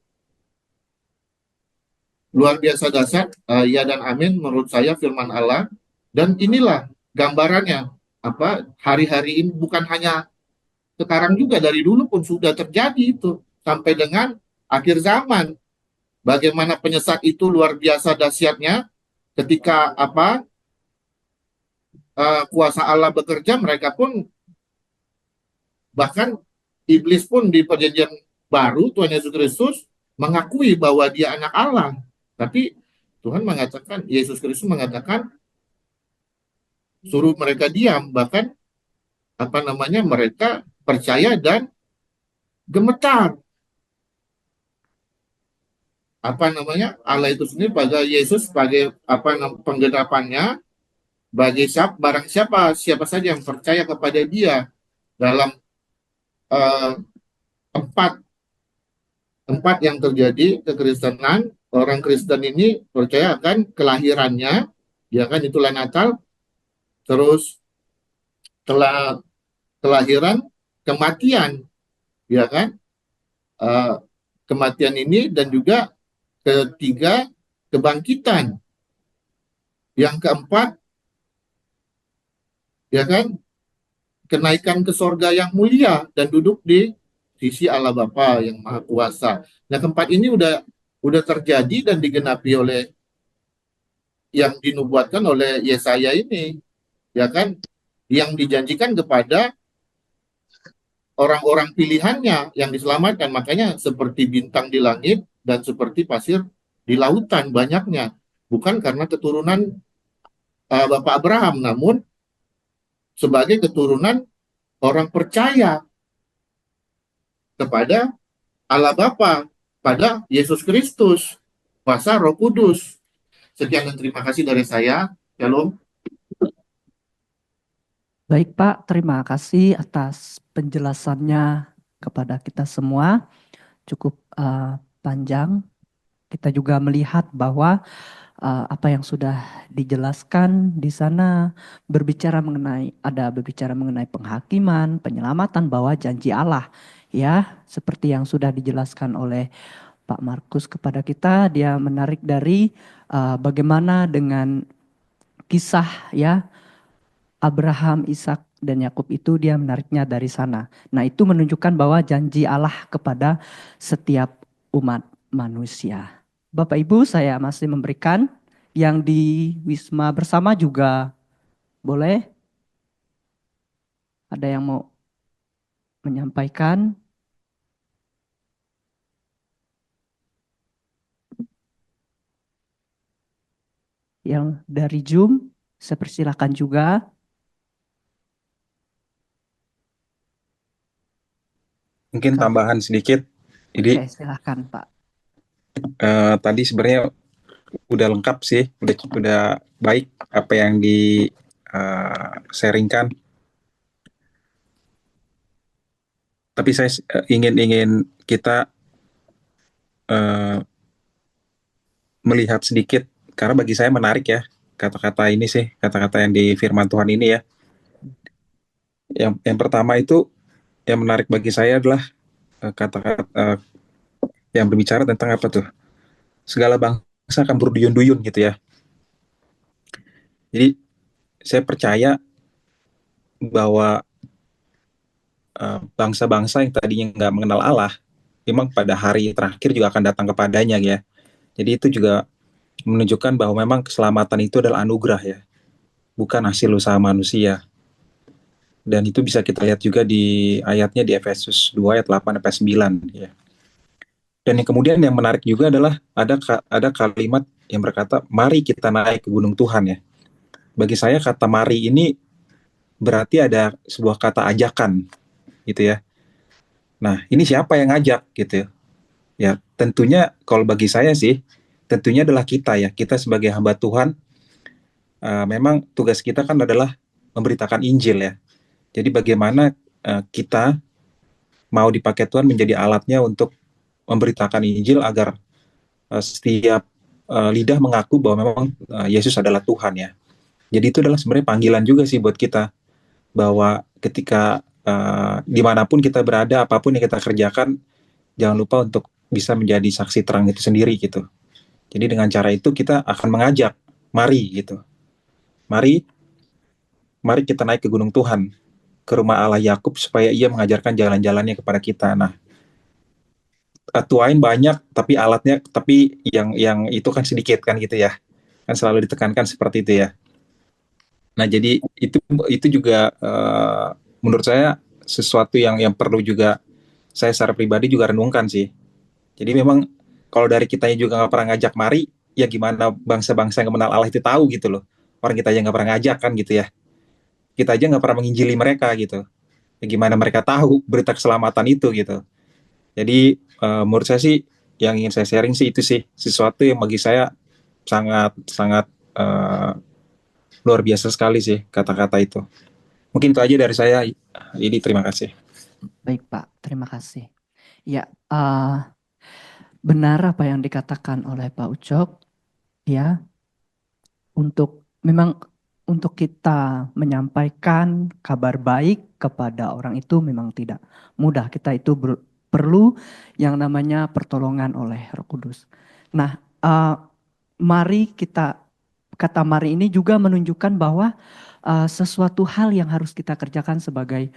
Luar biasa dahsyat, ya dan amin menurut saya firman Allah. Dan inilah gambarannya, apa hari-hari ini bukan hanya sekarang juga, dari dulu pun sudah terjadi itu sampai dengan akhir zaman. Bagaimana penyesat itu luar biasa dahsyatnya ketika kuasa Allah bekerja, mereka pun, bahkan iblis pun di perjanjian baru Tuhan Yesus Kristus mengakui bahwa dia anak Allah. Tapi Tuhan mengatakan, Yesus Kristus mengatakan suruh mereka diam, bahkan mereka percaya dan gemetar. Allah itu sendiri pada Yesus sebagai penggenapannya, bagi siapa saja yang percaya kepada dia. Dalam eh, empat yang terjadi kekristenan, orang Kristen ini percaya akan kelahirannya, ya kan, itulah Natal. Terus telah kelahiran, kematian, ya kan, Eh, kematian ini, dan juga ketiga kebangkitan, yang keempat, ya kan, kenaikan ke sorga yang mulia dan duduk di sisi Allah Bapa yang Maha Kuasa. Nah, keempat ini udah terjadi dan digenapi oleh yang dinubuatkan oleh Yesaya ini, ya kan, yang dijanjikan kepada orang-orang pilihannya yang diselamatkan. Makanya seperti bintang di langit dan seperti pasir di lautan banyaknya, bukan karena keturunan Bapak Abraham, namun sebagai keturunan orang percaya kepada Allah Bapa, pada Yesus Kristus, kuasa Roh Kudus. Sekian dan terima kasih dari saya. Shalom. Baik Pak, terima kasih atas penjelasannya kepada kita semua. Cukup panjang. Kita juga melihat bahwa apa yang sudah dijelaskan di sana berbicara mengenai penghakiman, penyelamatan, bahwa janji Allah, ya, seperti yang sudah dijelaskan oleh Pak Markus kepada kita. Dia menarik dari bagaimana dengan kisah, ya, Abraham, Ishak dan Yakub, itu dia menariknya dari sana. Nah, itu menunjukkan bahwa janji Allah kepada setiap umat manusia. Bapak Ibu, saya masih memberikan yang di Wisma Bersama juga boleh. Ada yang mau menyampaikan? Yang dari Zoom, saya persilakan juga. Mungkin tambahan sedikit. Jadi Oke, silakan Pak. tadi sebenarnya udah lengkap sih, udah baik apa yang di sharingkan. Tapi saya ingin kita melihat sedikit, karena bagi saya menarik ya kata-kata ini sih, kata-kata yang di firman Tuhan ini ya. Yang pertama itu yang menarik bagi saya adalah kata-kata yang berbicara tentang apa tuh? Segala bangsa akan berduyun-duyun gitu ya. Jadi saya percaya bahwa bangsa-bangsa yang tadinya nggak mengenal Allah, memang pada hari terakhir juga akan datang kepadanya ya. Jadi itu juga menunjukkan bahwa memang keselamatan itu adalah anugerah ya, bukan hasil usaha manusia. Dan itu bisa kita lihat juga di ayatnya di Efesus 2 ayat 8 sampai 9 ya. Dan yang kemudian yang menarik juga adalah ada kalimat yang berkata, mari kita naik ke gunung Tuhan ya. Bagi saya kata mari ini berarti ada sebuah kata ajakan gitu ya. Nah, ini siapa yang ngajak gitu ya? Tentunya kalau bagi saya sih, tentunya adalah kita ya. Kita sebagai hamba Tuhan, memang tugas kita kan adalah memberitakan Injil ya. Jadi bagaimana kita mau dipakai Tuhan menjadi alatnya untuk memberitakan Injil agar setiap lidah mengaku bahwa memang Yesus adalah Tuhan ya. Jadi itu adalah sebenarnya panggilan juga sih buat kita, bahwa ketika dimanapun kita berada, apapun yang kita kerjakan, jangan lupa untuk bisa menjadi saksi terang itu sendiri gitu. Jadi dengan cara itu kita akan mengajak, mari gitu, mari mari kita naik ke gunung Tuhan, ke rumah Allah Yakub supaya ia mengajarkan jalan-jalannya kepada kita. Nah, tuain banyak tapi alatnya, tapi yang itu kan sedikit kan gitu ya, kan selalu ditekankan seperti itu ya. Nah jadi itu juga menurut saya sesuatu yang perlu juga saya secara pribadi juga renungkan sih. Jadi memang kalau dari kitanya juga nggak pernah ngajak mari, ya gimana bangsa-bangsa yang mengenal Allah itu tahu gitu loh. Orang kita aja nggak pernah ngajak kan gitu ya. Kita aja nggak pernah menginjili mereka gitu. Ya gimana mereka tahu berita keselamatan itu gitu. Jadi menurut saya sih yang ingin saya sharing sih itu sih sesuatu yang bagi saya sangat sangat luar biasa sekali sih kata-kata itu. Mungkin itu aja dari saya. Jadi terima kasih. Baik Pak, terima kasih. Ya, benar apa yang dikatakan oleh Pak Ucok, ya, memang untuk kita menyampaikan kabar baik kepada orang itu memang tidak mudah. Kita itu perlu yang namanya pertolongan oleh Roh Kudus. Nah, mari kata mari ini juga menunjukkan bahwa sesuatu hal yang harus kita kerjakan sebagai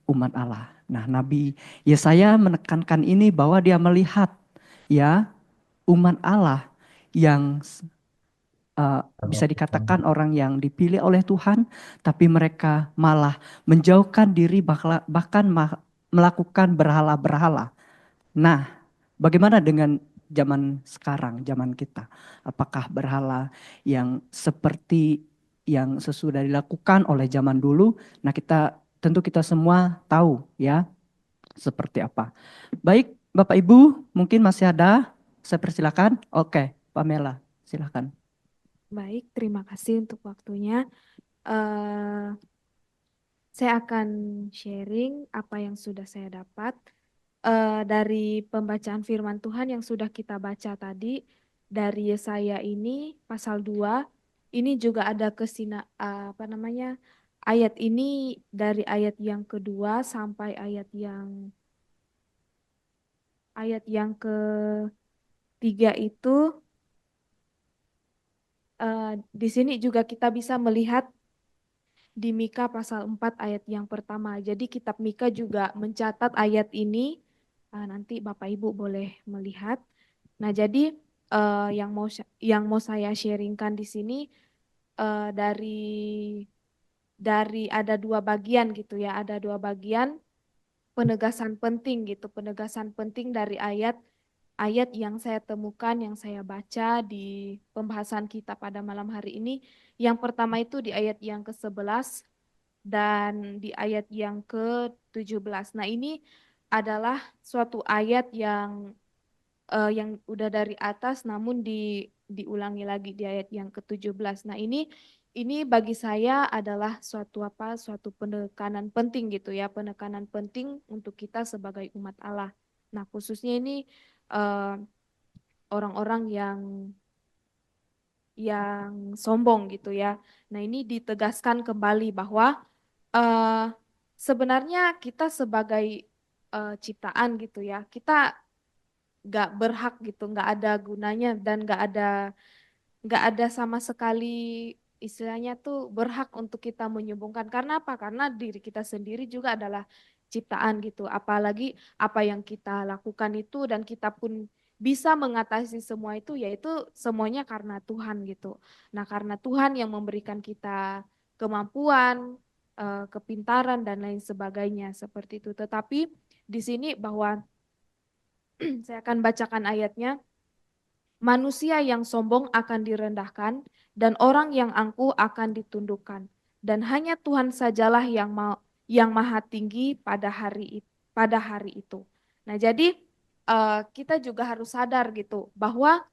umat Allah. Nah, Nabi Yesaya menekankan ini bahwa dia melihat ya umat Allah yang bisa dikatakan orang yang dipilih oleh Tuhan, tapi mereka malah menjauhkan diri bahkan melakukan berhala-berhala. Nah, bagaimana dengan zaman sekarang, zaman kita? Apakah berhala yang seperti yang sesudah dilakukan oleh zaman dulu? Nah, tentu kita semua tahu ya seperti apa. Baik, Bapak Ibu, mungkin masih ada? Saya persilakan. Oke, Pamela, silakan. Baik, terima kasih untuk waktunya. Saya akan sharing apa yang sudah saya dapat dari pembacaan firman Tuhan yang sudah kita baca tadi dari Yesaya ini pasal 2. Ini juga ada ayat ini dari ayat yang kedua sampai ayat yang ketiga itu. Di sini juga kita bisa melihat di Mika pasal 4 ayat yang pertama. Jadi kitab Mika juga mencatat ayat ini. Nanti Bapak Ibu boleh melihat. Nah, jadi yang mau saya sharingkan di sini dari ada dua bagian gitu ya. Ada dua bagian penegasan penting gitu. Penegasan penting dari ayat yang saya temukan, yang saya baca di pembahasan kita pada malam hari ini. Yang pertama itu di ayat yang ke-11 dan di ayat yang ke-17. Nah, ini adalah suatu ayat yang udah dari atas namun diulangi lagi di ayat yang ke-17. Nah, ini bagi saya adalah suatu penekanan penting gitu ya, penekanan penting untuk kita sebagai umat Allah. Nah, khususnya ini orang-orang yang sombong gitu ya. Nah, ini ditegaskan kembali bahwa sebenarnya kita sebagai ciptaan gitu ya, kita nggak berhak gitu, nggak ada gunanya dan nggak ada sama sekali istilahnya tuh berhak untuk kita menyumbungkan. Karena apa? Karena diri kita sendiri juga adalah ciptaan gitu. Apalagi apa yang kita lakukan itu dan kita pun bisa mengatasi semua itu, yaitu semuanya karena Tuhan gitu. Nah, karena Tuhan yang memberikan kita kemampuan, kepintaran dan lain sebagainya seperti itu. Tetapi di sini bahwa saya akan bacakan ayatnya. Manusia yang sombong akan direndahkan dan orang yang angkuh akan ditundukkan. Dan hanya Tuhan sajalah yang maha tinggi pada hari itu. Nah, jadi kita juga harus sadar gitu bahwa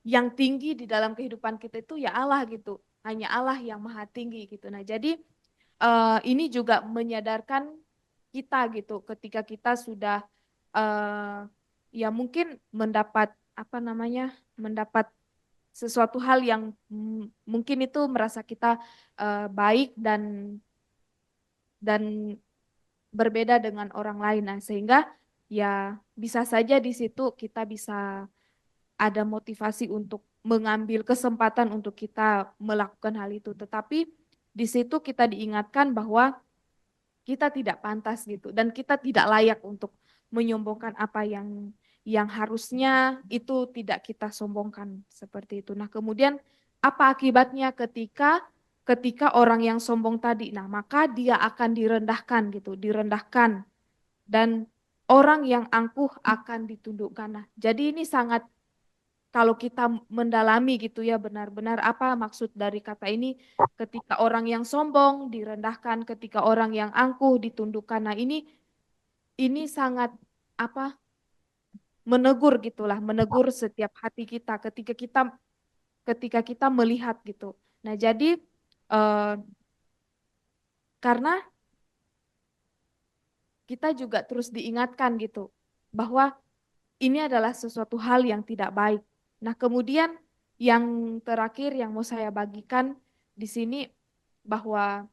yang tinggi di dalam kehidupan kita itu ya Allah gitu. Hanya Allah yang maha tinggi gitu. Nah, jadi ini juga menyadarkan kita gitu ketika kita sudah ya mungkin mendapat mendapat sesuatu hal yang mungkin itu merasa kita baik dan berbeda dengan orang lain. Nah, sehingga ya bisa saja di situ kita bisa ada motivasi untuk mengambil kesempatan untuk kita melakukan hal itu. Tetapi di situ kita diingatkan bahwa kita tidak pantas gitu dan kita tidak layak untuk menyombongkan apa yang harusnya itu tidak kita sombongkan seperti itu. Nah, kemudian apa akibatnya ketika orang yang sombong tadi? Nah, maka dia akan direndahkan gitu, direndahkan dan orang yang angkuh akan ditundukkan. Nah, jadi ini sangat kalau kita mendalami gitu ya benar-benar apa maksud dari kata ini ketika orang yang sombong direndahkan, ketika orang yang angkuh ditundukkan. Nah, ini sangat apa menegur gitulah, menegur setiap hati kita ketika kita melihat gitu. Nah, jadi karena kita juga terus diingatkan gitu bahwa ini adalah sesuatu hal yang tidak baik. Nah, kemudian yang terakhir yang mau saya bagikan di sini bahwa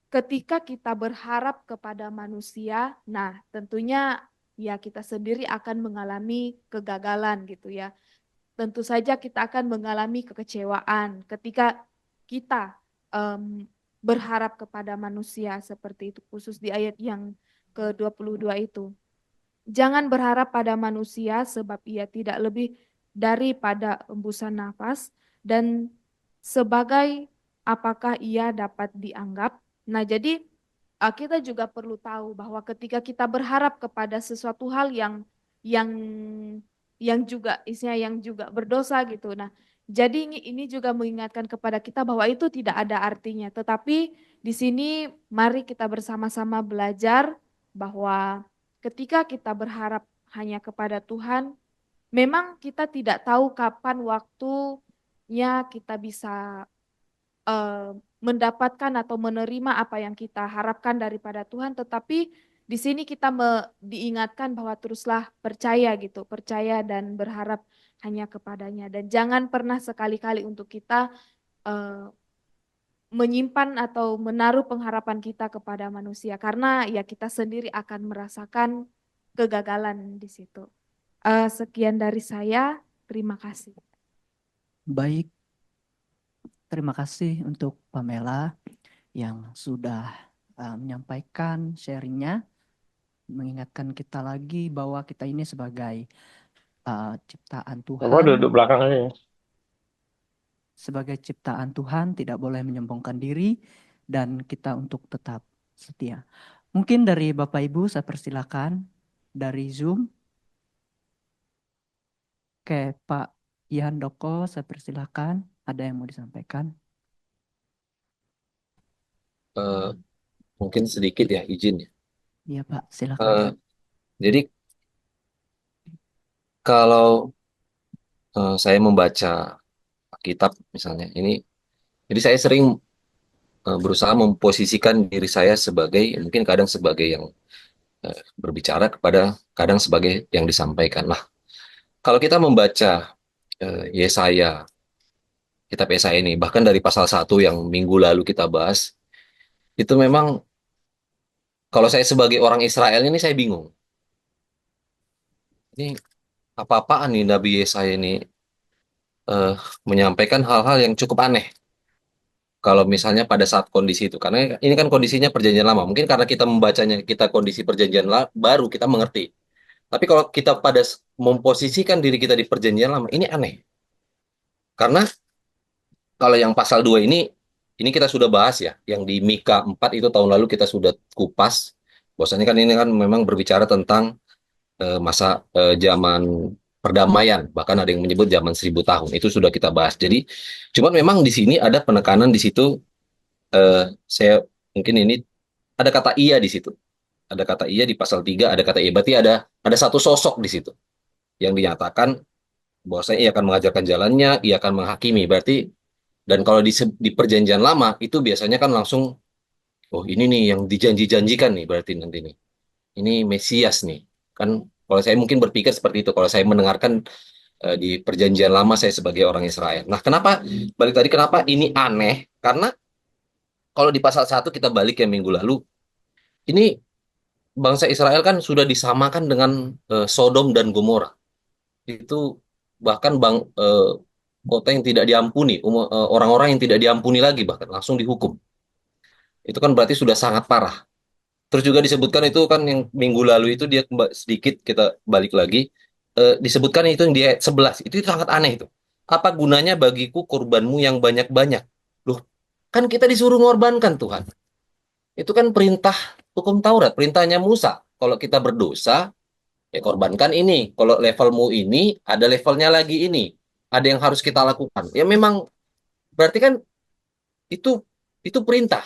ketika kita berharap kepada manusia, nah tentunya ya kita sendiri akan mengalami kegagalan gitu ya. Tentu saja kita akan mengalami kekecewaan ketika kita berharap kepada manusia seperti itu, khusus di ayat yang ke-22 itu. Jangan berharap pada manusia sebab ia tidak lebih daripada embusan nafas dan sebagai apakah ia dapat dianggap. Nah, jadi kita juga perlu tahu bahwa ketika kita berharap kepada sesuatu hal yang yang juga isinya yang juga berdosa gitu. Nah, jadi ini juga mengingatkan kepada kita bahwa itu tidak ada artinya. Tetapi di sini mari kita bersama-sama belajar bahwa ketika kita berharap hanya kepada Tuhan, memang kita tidak tahu kapan waktunya kita bisa mendapatkan atau menerima apa yang kita harapkan daripada Tuhan, tetapi di sini kita diingatkan bahwa teruslah percaya gitu, percaya dan berharap hanya kepadanya. Dan jangan pernah sekali-kali untuk kita menyimpan atau menaruh pengharapan kita kepada manusia, karena ya kita sendiri akan merasakan kegagalan di situ. Sekian dari saya, terima kasih. Baik, terima kasih untuk Pamela yang sudah menyampaikan sharingnya, mengingatkan kita lagi bahwa kita ini sebagai ciptaan Apa Tuhan, duduk belakang aja ya? sebagai ciptaan Tuhan tidak boleh menyombongkan diri dan kita untuk tetap setia. Mungkin dari Bapak Ibu saya persilakan dari Zoom. Oke, Pak Ihan Doko saya persilakan. Ada yang mau disampaikan? Mungkin sedikit ya izin ya. Iya Pak, silakan. Jadi kalau saya membaca kitab misalnya ini, jadi saya sering berusaha memposisikan diri saya sebagai mungkin kadang sebagai yang berbicara kepada kadang sebagai yang disampaikan. Nah, kalau kita membaca Yesaya, kitab Yesaya ini bahkan dari pasal 1 yang minggu lalu kita bahas, itu memang kalau saya sebagai orang Israel ini saya bingung. Ini apa-apaan nih Nabi Yesaya ini menyampaikan hal-hal yang cukup aneh. Kalau misalnya pada saat kondisi itu, karena ini kan kondisinya perjanjian lama. Mungkin karena kita membacanya kita kondisi perjanjian baru kita mengerti. Tapi kalau kita memposisikan diri kita di perjanjian lama, ini aneh. Karena kalau yang pasal 2 ini kita sudah bahas ya. Yang di Mika 4 itu tahun lalu kita sudah kupas. Bahwasanya kan ini kan memang berbicara tentang masa zaman perdamaian, bahkan ada yang menyebut zaman 1000 tahun. Itu sudah kita bahas. Jadi, cuman memang di sini ada penekanan di situ. Saya mungkin ini ada kata iya di situ. Ada kata iya di pasal 3, ada kata iya. Berarti ada satu sosok di situ yang dinyatakan bahwasanya ia akan mengajarkan jalannya, ia akan menghakimi. Berarti dan kalau di perjanjian lama itu biasanya kan langsung oh ini nih yang dijanji-janjikan nih berarti nanti nih. Ini Mesias nih. Kan kalau saya mungkin berpikir seperti itu kalau saya mendengarkan di perjanjian lama saya sebagai orang Israel. Nah, kenapa balik tadi kenapa ini aneh? Karena kalau di pasal 1 kita balik ya minggu lalu, ini bangsa Israel kan sudah disamakan dengan Sodom dan Gomora. Itu bahkan kota yang tidak diampuni, orang-orang yang tidak diampuni lagi bahkan langsung dihukum. Itu kan berarti sudah sangat parah. Terus juga disebutkan itu kan yang minggu lalu itu dia sedikit kita balik lagi, disebutkan itu yang di ayat 11 itu sangat aneh itu. Apa gunanya bagiku korbanmu yang banyak-banyak? Loh, kan kita disuruh ngorbankan Tuhan. Itu kan perintah hukum Taurat, perintahnya Musa. Kalau kita berdosa, ya korbankan ini. Kalau levelmu ini, ada levelnya lagi ini. Ada yang harus kita lakukan. Ya memang berarti kan itu itu perintah,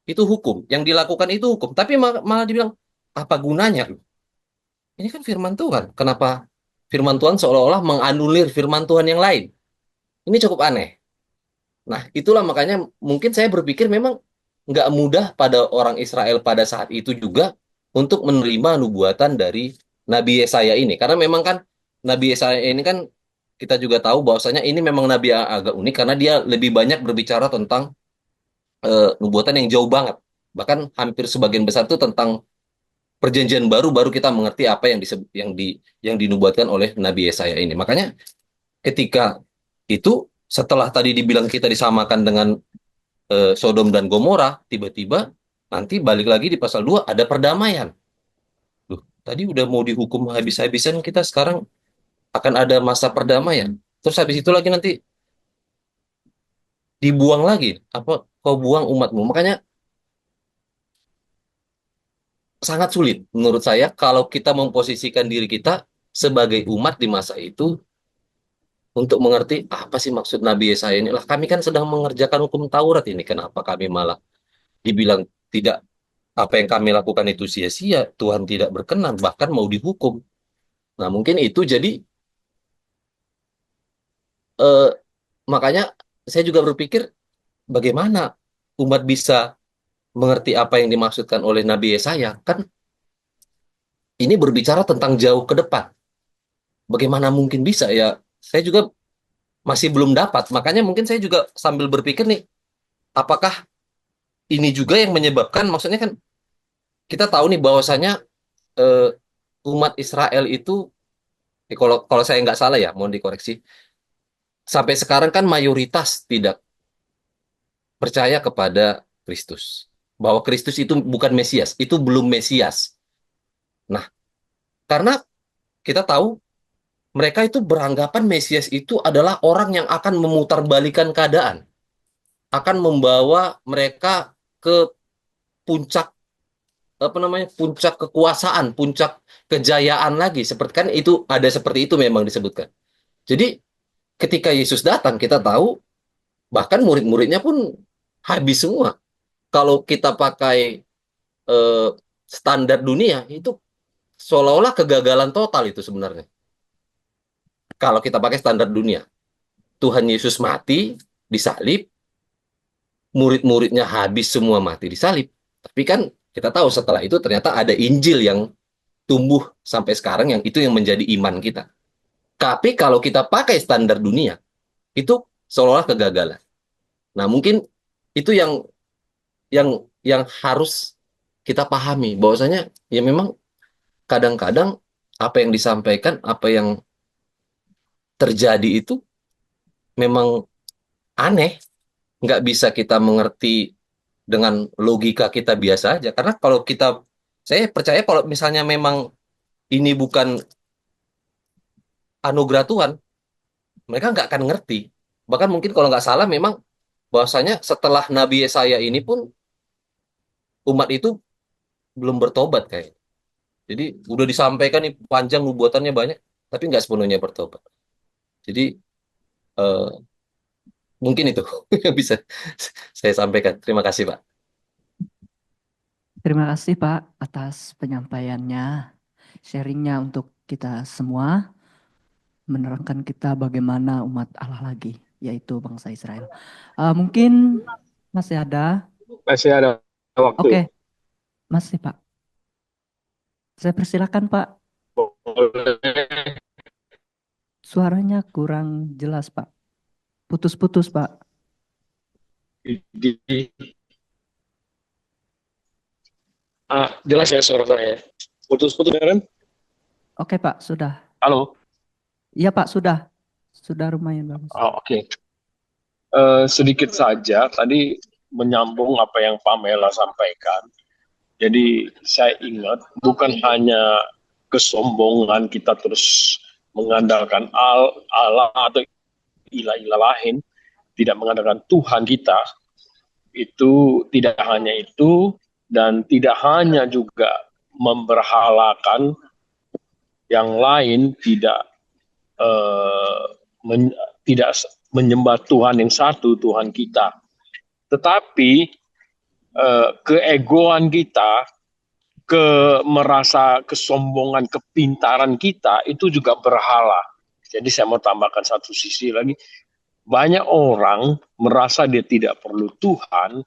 itu hukum. Yang dilakukan itu hukum. Tapi malah dibilang apa gunanya? Ini kan firman Tuhan. Kenapa firman Tuhan seolah-olah menganulir firman Tuhan yang lain? Ini cukup aneh. Nah, itulah makanya mungkin saya berpikir memang nggak mudah pada orang Israel pada saat itu juga untuk menerima nubuatan dari Nabi Yesaya ini. Karena memang kan Nabi Yesaya ini kan kita juga tahu bahwasanya ini memang nabi yang agak unik karena dia lebih banyak berbicara tentang nubuatan yang jauh banget. Bahkan hampir sebagian besar itu tentang perjanjian baru baru kita mengerti apa yang yang dinubuatkan oleh Nabi Yesaya ini. Makanya ketika itu setelah tadi dibilang kita disamakan dengan Sodom dan Gomora, tiba-tiba nanti balik lagi di pasal 2 ada perdamaian. Loh, tadi udah mau dihukum habis-habisan, kita sekarang akan ada masa perdamaian. Terus habis itu lagi nanti dibuang lagi. Apa kau buang umatmu? Makanya sangat sulit menurut saya kalau kita memposisikan diri kita sebagai umat di masa itu untuk mengerti apa sih maksud Nabi Yesaya ini. Lah kami kan sedang mengerjakan hukum Taurat ini. Kenapa kami malah dibilang tidak, apa yang kami lakukan itu sia-sia, Tuhan tidak berkenan, bahkan mau dihukum. Nah, mungkin itu jadi eh, makanya saya juga berpikir bagaimana umat bisa mengerti apa yang dimaksudkan oleh Nabi Yesaya. Kan ini berbicara tentang jauh ke depan. Bagaimana mungkin bisa ya? Saya juga masih belum dapat. Makanya mungkin saya juga sambil berpikir nih, apakah ini juga yang menyebabkan, maksudnya kan kita tahu nih bahwasanya eh, umat Israel itu, kalau kalau saya nggak salah ya, mohon dikoreksi, sampai sekarang kan mayoritas tidak percaya kepada Kristus. Bahwa Kristus itu bukan Mesias, itu belum Mesias. Nah, karena kita tahu mereka itu beranggapan Mesias itu adalah orang yang akan memutarbalikkan keadaan, akan membawa mereka ke puncak, apa namanya, puncak kekuasaan, puncak kejayaan lagi. Seperti kan itu ada seperti itu memang disebutkan. Jadi ketika Yesus datang kita tahu bahkan murid-muridnya pun habis semua. Kalau kita pakai eh, standar dunia itu seolah-olah kegagalan total itu sebenarnya. Kalau kita pakai standar dunia, Tuhan Yesus mati disalib, murid-muridnya habis semua mati disalib. Tapi kan kita tahu setelah itu ternyata ada Injil yang tumbuh sampai sekarang yang itu yang menjadi iman kita. Tapi kalau kita pakai standar dunia, itu seolah-olah kegagalan. Nah, mungkin itu yang harus kita pahami bahwasanya ya memang kadang-kadang apa yang disampaikan, apa yang terjadi itu memang aneh, nggak bisa kita mengerti dengan logika kita biasa aja. Karena kalau kita, saya percaya kalau misalnya memang ini bukan anugerah Tuhan, mereka nggak akan ngerti. Bahkan mungkin kalau nggak salah memang bahwasanya setelah Nabi Yesaya ini pun umat itu belum bertobat kayak. Jadi udah disampaikan nih panjang nubuatannya banyak, tapi nggak sepenuhnya bertobat. Jadi eh, mungkin itu yang bisa saya sampaikan. Terima kasih, Pak. Terima kasih Pak atas penyampaiannya, sharingnya untuk kita semua, menerangkan kita bagaimana umat Allah lagi, yaitu bangsa Israel. Mungkin masih ada? Masih ada waktu. Oke, masih Pak. Saya persilakan Pak. Boleh. Suaranya kurang jelas Pak. Putus-putus Pak. Di Jelas ya suara saya. Putus-putus kan? Oke Pak, sudah. Halo. Iya Pak, sudah. Sudah lumayan bagus. Oke. Sedikit saja tadi menyambung apa yang Pamela sampaikan. Jadi saya ingat bukan hanya kesombongan kita terus mengandalkan Allah atau ilah-ilah lain, tidak mengandalkan Tuhan kita, itu tidak hanya itu, dan tidak hanya juga memberhalakan yang lain, tidak menyembah Tuhan yang satu, Tuhan kita. Tetapi keegoan kita, merasa kesombongan, kepintaran kita itu juga berhala. Jadi saya mau tambahkan satu sisi lagi. Banyak orang merasa dia tidak perlu Tuhan,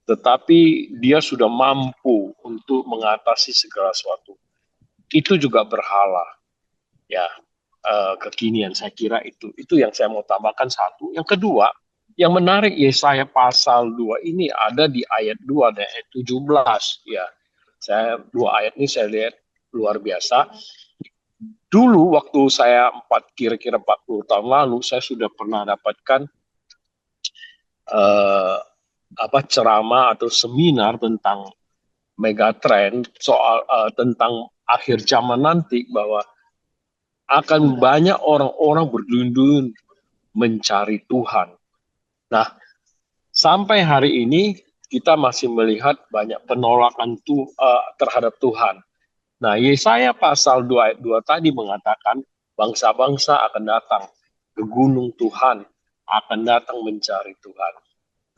tetapi dia sudah mampu untuk mengatasi segala sesuatu. Itu juga berhala. Ya, kekinian saya kira itu yang saya mau tambahkan satu. Yang kedua, yang menarik Yesaya pasal 2 ini ada di ayat 2 dan ayat 17 ya. Saya dua ayat ini saya lihat luar biasa. Dulu waktu saya kira-kira 40 tahun lalu saya sudah pernah dapatkan ceramah atau seminar tentang megatrend soal tentang akhir zaman nanti, bahwa akan banyak orang-orang berduyun-duyun mencari Tuhan. Nah, sampai hari ini kita masih melihat banyak penolakan terhadap Tuhan. Nah, Yesaya pasal 2 ayat 2 tadi mengatakan bangsa-bangsa akan datang ke gunung Tuhan, akan datang mencari Tuhan.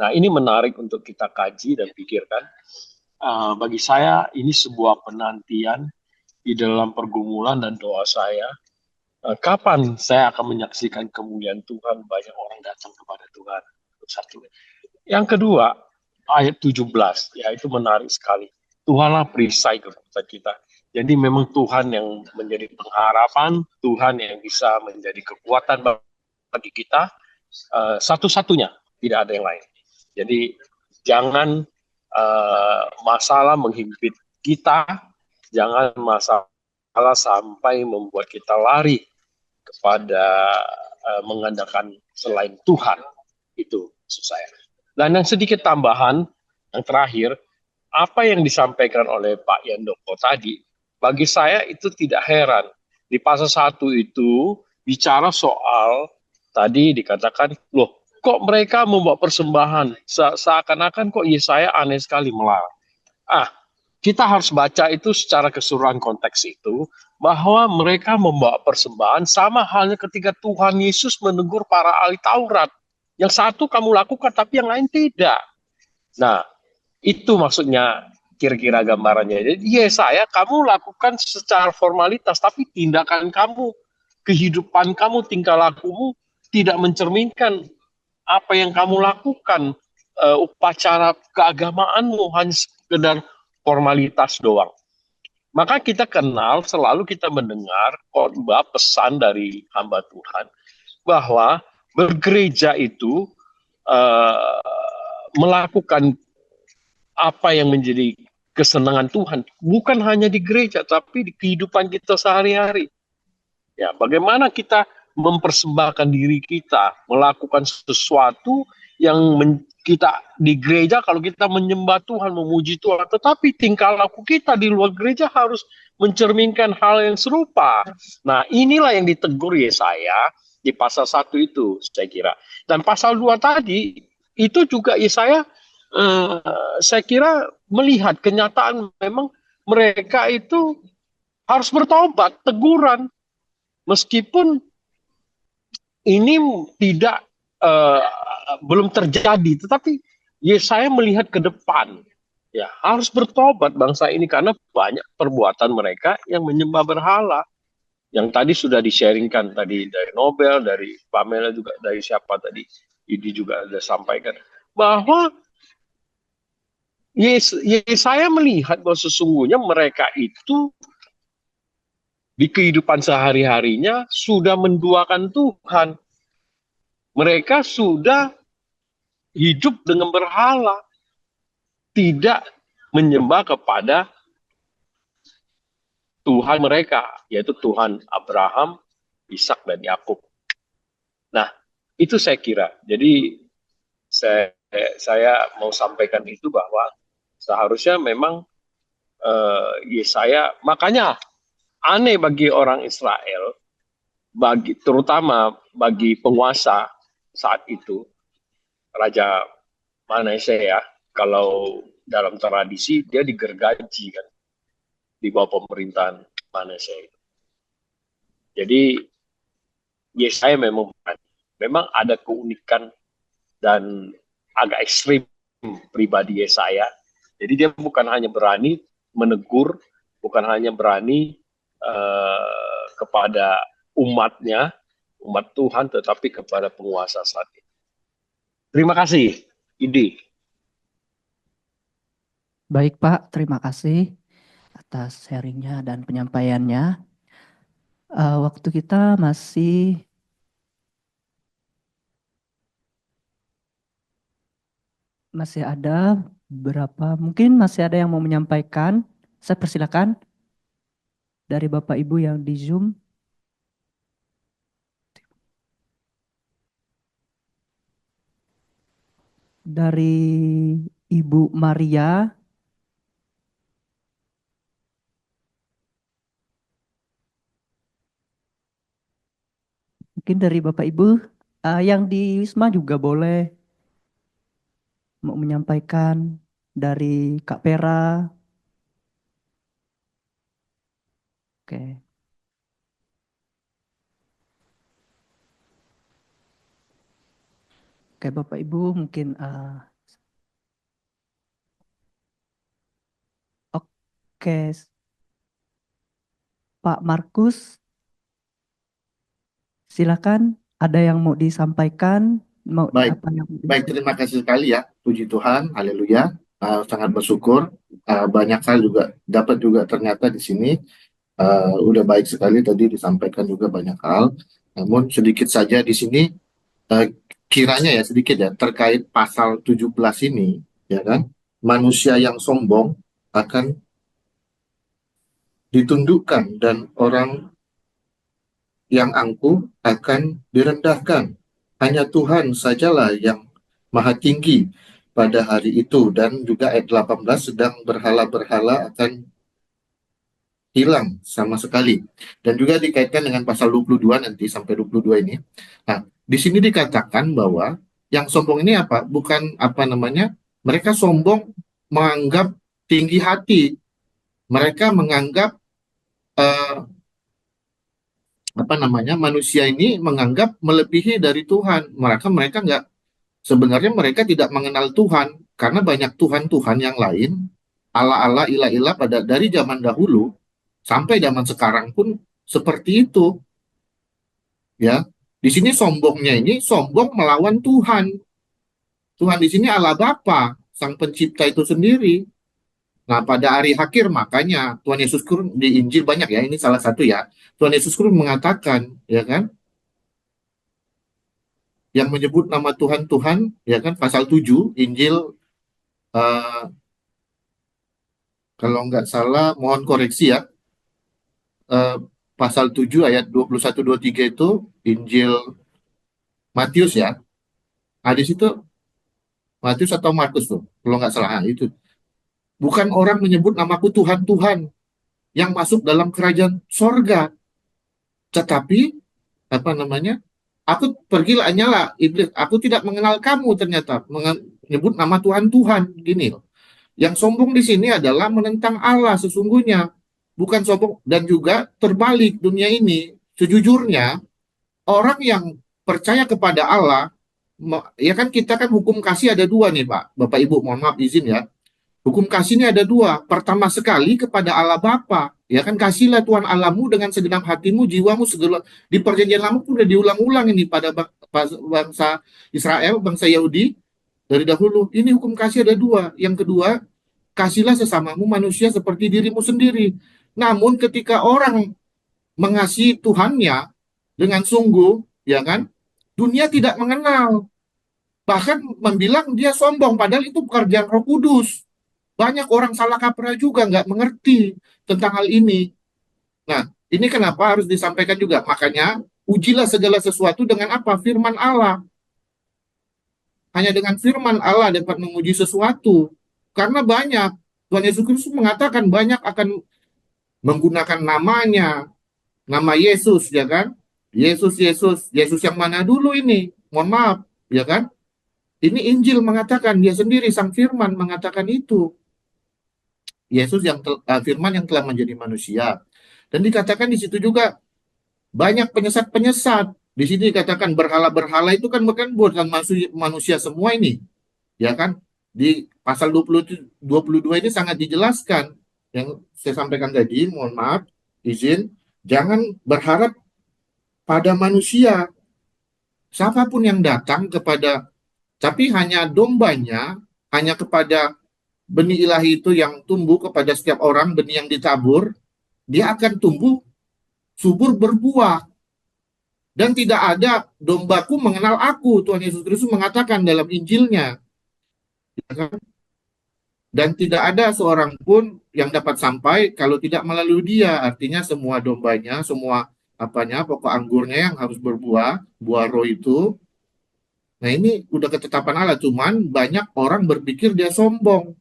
Nah, ini menarik untuk kita kaji dan pikirkan. Bagi saya ini sebuah penantian di dalam pergumulan dan doa saya. Kapan saya akan menyaksikan kemuliaan Tuhan, banyak orang datang kepada Tuhan. Satu. Yang kedua, ayat 17, ya itu menarik sekali. Tuhanlah perisai kepada kita. Jadi memang Tuhan yang menjadi pengharapan, Tuhan yang bisa menjadi kekuatan bagi kita, satu-satunya, tidak ada yang lain. Jadi jangan masalah menghimpit kita, jangan masalah sampai membuat kita lari kepada mengandalkan selain Tuhan. Itu maksud saya. Dan yang sedikit tambahan, yang terakhir, apa yang disampaikan oleh Pak Yandoko tadi, bagi saya itu tidak heran. Di pasal 1 itu bicara soal, tadi dikatakan, loh, kok mereka membawa persembahan? Seakan-akan kok Yesaya aneh sekali melarang. Kita harus baca itu secara keseluruhan konteks itu, bahwa mereka membawa persembahan sama halnya ketika Tuhan Yesus menegur para ahli Taurat. Yang satu kamu lakukan, tapi yang lain tidak. Nah, itu maksudnya kira-kira gambarannya. Jadi Yesaya kamu lakukan secara formalitas, tapi tindakan kamu, kehidupan kamu, tingkah lakumu tidak mencerminkan apa yang kamu lakukan. Upacara keagamaanmu hanya sekedar formalitas doang. Maka kita kenal, selalu kita mendengar khotbah pesan dari hamba Tuhan, bahwa bergereja itu melakukan apa yang menjadi kesenangan Tuhan, bukan hanya di gereja, tapi di kehidupan kita sehari-hari. Ya, bagaimana kita mempersembahkan diri kita, melakukan sesuatu yang kita di gereja, kalau kita menyembah Tuhan, memuji Tuhan, tetapi tingkah laku kita di luar gereja harus mencerminkan hal yang serupa. Nah, inilah yang ditegur Yesaya di pasal 1 itu, saya kira. Dan pasal 2 tadi, itu juga Yesaya, saya kira melihat kenyataan memang mereka itu harus bertobat, teguran. Meskipun ini tidak belum terjadi, tetapi Yesaya melihat ke depan. Ya, harus bertobat bangsa ini karena banyak perbuatan mereka yang menyembah berhala. Yang tadi sudah di-sharingkan tadi dari Nobel, dari Pamela juga, dari siapa tadi, Idi juga ada sampaikan, bahwa Yesaya melihat bahwa sesungguhnya mereka itu di kehidupan sehari-harinya sudah menduakan Tuhan. Mereka sudah hidup dengan berhala, tidak menyembah kepada Tuhan mereka, yaitu Tuhan Abraham, Ishak dan Yakub. Nah, itu saya kira. Jadi saya mau sampaikan itu bahwa seharusnya memang Yesaya, makanya aneh bagi orang Israel, terutama bagi penguasa saat itu, Raja Manase ya, kalau dalam tradisi dia digergaji kan di bawah pemerintahan Manase. Jadi Yesaya memang ada keunikan dan agak ekstrim pribadi Yesaya. Jadi dia bukan hanya berani menegur, bukan hanya berani kepada umatnya, umat Tuhan, tetapi kepada penguasa saat ini. Terima kasih, Idi. Baik Pak, terima kasih atas sharingnya dan penyampaiannya. Waktu kita masih ada mungkin masih ada yang mau menyampaikan. Saya persilakan dari Bapak Ibu yang di Zoom. Dari Ibu Maria. Mungkin dari Bapak Ibu yang di Wisma juga boleh mau menyampaikan, dari Kak Pera. Oke. Oke, Bapak Ibu mungkin oke. Pak Markus, silakan, ada yang mau disampaikan? Baik, Apa yang baik, terima kasih sekali ya. Puji Tuhan, haleluya. Sangat bersyukur. Banyak hal juga dapat juga ternyata di sini. Udah baik sekali tadi disampaikan juga banyak hal. Namun sedikit saja di sini kiranya ya sedikit ya terkait pasal 17 ini, ya kan? Manusia yang sombong akan ditundukkan dan orang yang angkuh akan direndahkan. Hanya Tuhan sajalah yang maha tinggi pada hari itu. Dan juga ayat 18, sedang berhala-berhala akan hilang sama sekali. Dan juga dikaitkan dengan pasal 22 nanti sampai 22 ini. Nah, di sini dikatakan bahwa yang sombong ini apa? Bukan apa namanya? Mereka sombong menganggap tinggi hati. Mereka menganggap manusia ini menganggap melebihi dari Tuhan. Mereka nggak, sebenarnya mereka tidak mengenal Tuhan karena banyak Tuhan-Tuhan yang lain, Allah-Allah, ilah-ilah dari zaman dahulu sampai zaman sekarang pun seperti itu. Ya, di sini sombongnya ini sombong melawan Tuhan. Tuhan di sini Allah Bapa, Sang Pencipta itu sendiri. Nah, pada hari akhir makanya Tuhan Yesus Kristus di Injil banyak ya, ini salah satu ya. Tuhan Yesus Kristus mengatakan, ya kan, yang menyebut nama Tuhan, ya kan, pasal 7 Injil, kalau nggak salah, mohon koreksi ya, pasal 7 ayat 21-23 itu Injil Matius ya. Di situ Matius atau Markus tuh, kalau nggak salah, itu. Bukan orang menyebut namaku Tuhan, Tuhan yang masuk dalam kerajaan sorga. Tetapi, aku pergilah, nyala, iblis, aku tidak mengenal kamu ternyata, menyebut nama Tuhan, gini loh. Yang sombong di sini adalah menentang Allah sesungguhnya. Bukan sombong, dan juga terbalik dunia ini. Sejujurnya, orang yang percaya kepada Allah, ya kan kita kan hukum kasih ada dua nih Pak, Bapak Ibu, mohon maaf izin ya. Hukum kasih ini ada dua. Pertama sekali kepada Allah Bapa, ya kan, kasihlah Tuhan Allahmu dengan segenap hatimu, jiwamu, segala. Di perjanjian lama pun udah diulang-ulang ini pada bangsa Israel, bangsa Yahudi dari dahulu. Ini hukum kasih ada dua. Yang kedua, kasihlah sesamamu manusia seperti dirimu sendiri. Namun ketika orang mengasihi Tuhannya dengan sungguh, ya kan, dunia tidak mengenal. Bahkan membilang dia sombong, padahal itu pekerjaan Roh Kudus. Banyak orang salah kaprah juga nggak mengerti tentang hal ini. Nah, ini kenapa harus disampaikan juga. Makanya, ujilah segala sesuatu dengan apa? Firman Allah. Hanya dengan firman Allah dapat menguji sesuatu. Karena banyak. Tuhan Yesus Kristus mengatakan banyak akan menggunakan namanya. Nama Yesus, ya kan? Yesus, Yesus. Yesus yang mana dulu ini? Mohon maaf, ya kan? Ini Injil mengatakan, dia sendiri, Sang Firman mengatakan itu. Yesus yang firman yang telah menjadi manusia. Dan dikatakan di situ juga banyak penyesat-penyesat. Di sini dikatakan berhala-berhala itu kan bukan manusia semua ini. Ya kan? Di pasal 22 ini sangat dijelaskan. Yang saya sampaikan tadi, mohon maaf, izin, jangan berharap pada manusia. Siapapun yang datang kepada, tapi hanya dombanya, hanya kepada benih ilahi itu yang tumbuh kepada setiap orang, benih yang ditabur, dia akan tumbuh subur berbuah. Dan tidak ada dombaku mengenal aku, Tuhan Yesus Kristus mengatakan dalam Injilnya. Dan tidak ada seorang pun yang dapat sampai kalau tidak melalui dia. Artinya semua dombanya, semua pokok anggurnya yang harus berbuah, buah roh itu. Nah ini udah ketetapan Allah, cuman banyak orang berpikir dia sombong.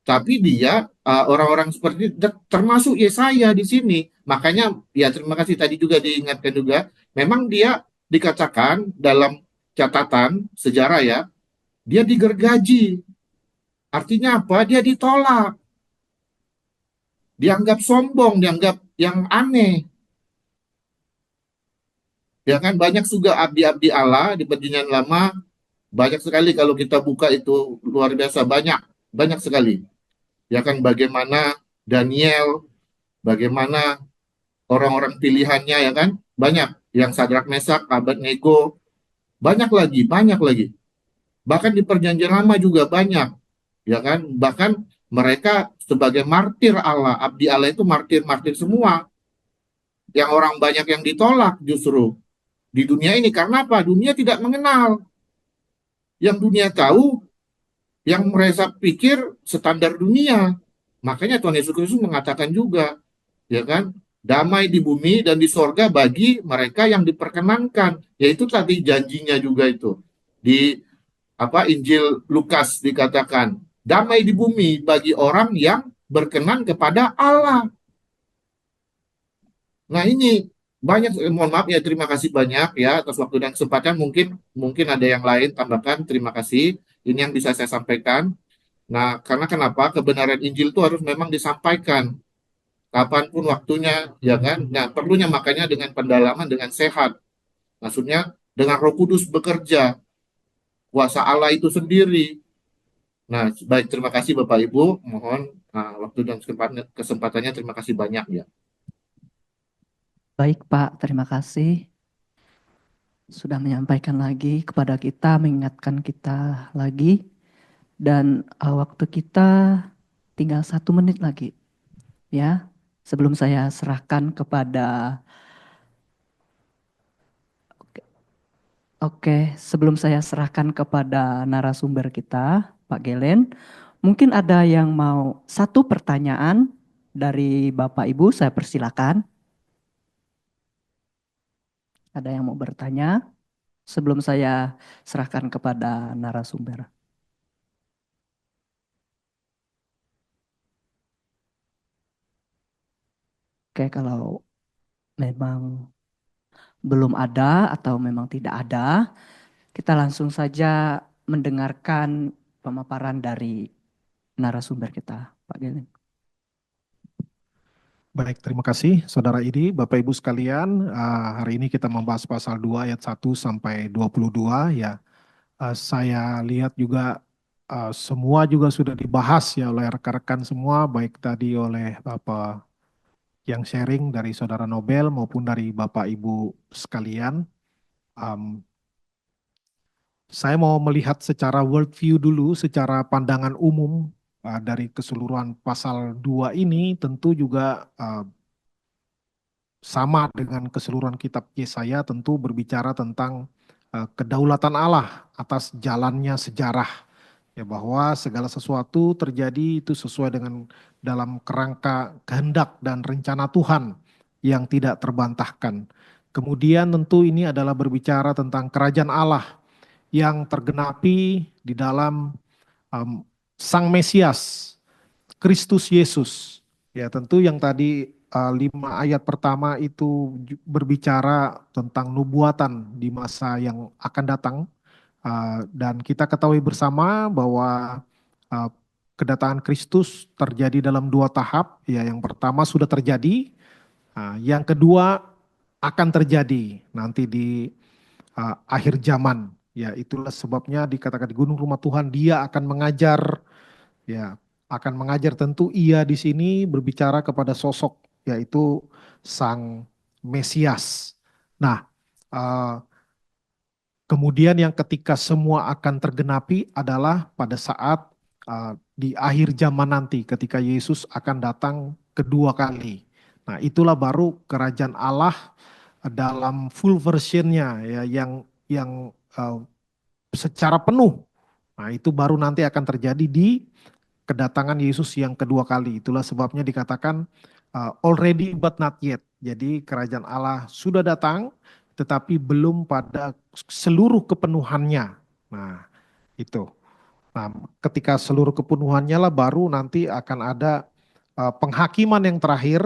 Tapi dia orang-orang seperti termasuk Yesaya di sini. Makanya ya terima kasih tadi juga diingatkan juga, memang dia dikatakan dalam catatan sejarah ya, dia digergaji. Artinya apa? Dia ditolak. Dianggap sombong, dianggap yang aneh. Ya kan banyak juga abdi-abdi Allah di Perjanjian Lama, banyak sekali kalau kita buka itu luar biasa banyak sekali. Ya kan bagaimana Daniel, bagaimana orang-orang pilihannya ya kan, banyak yang Sadrak Mesak, Abednego, banyak lagi. Bahkan di Perjanjian Lama juga banyak, ya kan? Bahkan mereka sebagai martir Allah, abdi Allah itu martir-martir semua. Yang orang banyak yang ditolak justru di dunia ini karena apa? Dunia tidak mengenal. Yang dunia tahu, yang mereka pikir standar dunia. Makanya Tuhan Yesus Kristus mengatakan juga, ya kan? Damai di bumi dan di sorga bagi mereka yang diperkenankan. Yaitu tadi janjinya juga itu. Di Injil Lukas dikatakan, damai di bumi bagi orang yang berkenan kepada Allah. Nah ini banyak, mohon maaf ya, terima kasih banyak ya atas waktu dan kesempatan. Mungkin ada yang lain tambahkan. Terima kasih. Ini yang bisa saya sampaikan. Nah, karena kenapa kebenaran Injil itu harus memang disampaikan kapanpun waktunya, ya kan? Nah, perlunya makanya dengan pendalaman, dengan sehat. Maksudnya dengan Roh Kudus bekerja, kuasa Allah itu sendiri. Nah, baik, terima kasih Bapak Ibu. Mohon waktu dan kesempatannya, terima kasih banyak ya. Baik Pak, terima kasih sudah menyampaikan lagi kepada kita, mengingatkan kita lagi. Dan waktu kita tinggal 1 menit lagi. Ya, sebelum saya serahkan kepada sebelum saya serahkan kepada narasumber kita, Pak Gelen, mungkin ada yang mau satu pertanyaan dari Bapak Ibu, saya persilakan. Ada yang mau bertanya sebelum saya serahkan kepada narasumber? Oke, kalau memang belum ada atau memang tidak ada, kita langsung saja mendengarkan pemaparan dari narasumber kita, Pak Gelen. Baik, terima kasih Saudara Idi, Bapak Ibu sekalian. Hari ini kita membahas pasal 2 ayat 1 sampai 22 ya. Saya lihat juga semua juga sudah dibahas ya oleh rekan-rekan semua, baik tadi oleh Bapak yang sharing dari Saudara Nobel maupun dari Bapak Ibu sekalian. Saya mau melihat secara worldview dulu, secara pandangan umum dari keseluruhan pasal 2 ini tentu juga sama dengan keseluruhan kitab Yesaya, tentu berbicara tentang kedaulatan Allah atas jalannya sejarah ya, bahwa segala sesuatu terjadi itu sesuai dengan dalam kerangka kehendak dan rencana Tuhan yang tidak terbantahkan. Kemudian tentu ini adalah berbicara tentang kerajaan Allah yang tergenapi di dalam Sang Mesias, Kristus Yesus. Ya, tentu yang tadi 5 ayat pertama itu berbicara tentang nubuatan di masa yang akan datang. Dan kita ketahui bersama bahwa uh, kedatangan Kristus terjadi dalam 2 tahap. Ya, yang pertama sudah terjadi, yang kedua akan terjadi nanti di akhir zaman. Ya, itulah sebabnya dikatakan di gunung rumah Tuhan dia akan mengajar. Ya, akan mengajar, tentu ia di sini berbicara kepada sosok yaitu Sang Mesias. Nah, uh, kemudian yang ketika semua akan tergenapi adalah pada saat di akhir zaman nanti ketika Yesus akan datang kedua kali. Nah, itulah baru kerajaan Allah dalam full versionnya, ya, yang secara penuh. Nah, itu baru nanti akan terjadi di kedatangan Yesus yang kedua kali. Itulah sebabnya dikatakan already but not yet. Jadi kerajaan Allah sudah datang tetapi belum pada seluruh kepenuhannya. Nah, itu. Nah, ketika seluruh kepenuhannya lah baru nanti akan ada penghakiman yang terakhir,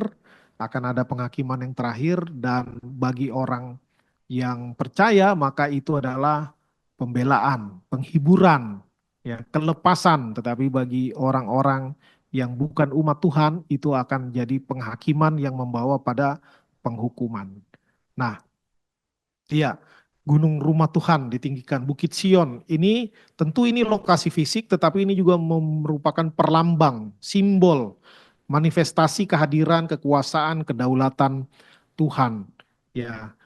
dan bagi orang yang percaya maka itu adalah pembelaan, penghiburan, ya, kelepasan. Tetapi bagi orang-orang yang bukan umat Tuhan itu akan jadi penghakiman yang membawa pada penghukuman. Nah, iya, gunung rumah Tuhan ditinggikan, Bukit Sion. Ini tentu ini lokasi fisik, tetapi ini juga merupakan perlambang, simbol, manifestasi kehadiran, kekuasaan, kedaulatan Tuhan. Ya,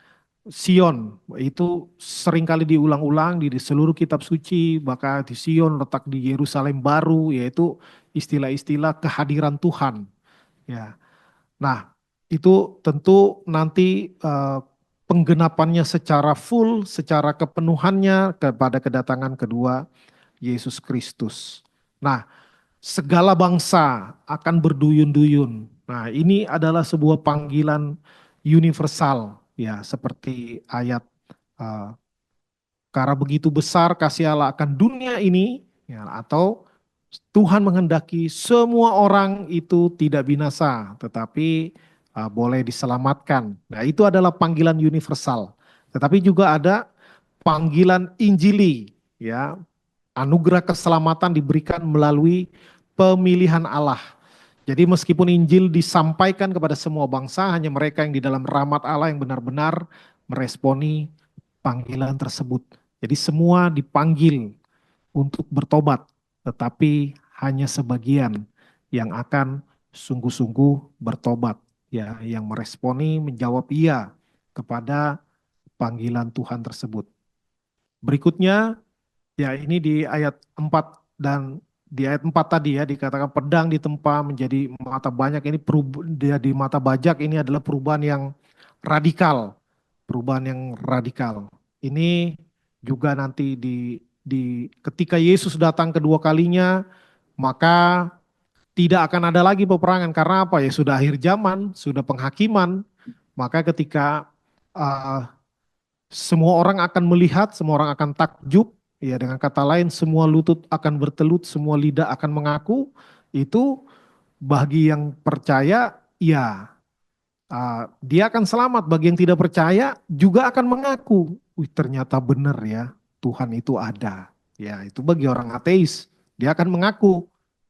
Sion itu seringkali diulang-ulang di seluruh kitab suci, bahkan di Sion letak di Yerusalem baru, yaitu istilah-istilah kehadiran Tuhan. Ya, nah itu tentu nanti penggenapannya secara full, secara kepenuhannya kepada kedatangan kedua Yesus Kristus. Nah, segala bangsa akan berduyun-duyun. Nah, ini adalah sebuah panggilan universal, ya, seperti ayat uh, karena begitu besar kasih Allah akan dunia ini, ya, atau Tuhan menghendaki semua orang itu tidak binasa, tetapi boleh diselamatkan. Nah, itu adalah panggilan universal. Tetapi juga ada panggilan Injili, ya, anugerah keselamatan diberikan melalui pemilihan Allah. Jadi meskipun Injil disampaikan kepada semua bangsa, hanya mereka yang di dalam rahmat Allah yang benar-benar meresponi panggilan tersebut. Jadi semua dipanggil untuk bertobat, tetapi hanya sebagian yang akan sungguh-sungguh bertobat, ya, yang meresponi, menjawab iya kepada panggilan Tuhan tersebut. Berikutnya, ya, ini di ayat 4 dan di ayat 4 tadi, ya, dikatakan pedang ditempa menjadi mata banyak. Ini di mata bajak ini adalah perubahan yang radikal. Perubahan yang radikal. Ini juga nanti di ketika Yesus datang kedua kalinya, maka tidak akan ada lagi peperangan. Karena apa? Ya sudah akhir zaman, sudah penghakiman. Maka ketika semua orang akan melihat, semua orang akan takjub, ya, dengan kata lain semua lutut akan bertelut, semua lidah akan mengaku. Itu bagi yang percaya, ya, dia akan selamat. Bagi yang tidak percaya juga akan mengaku, wih, ternyata benar, ya, Tuhan itu ada. Ya, itu bagi orang ateis, dia akan mengaku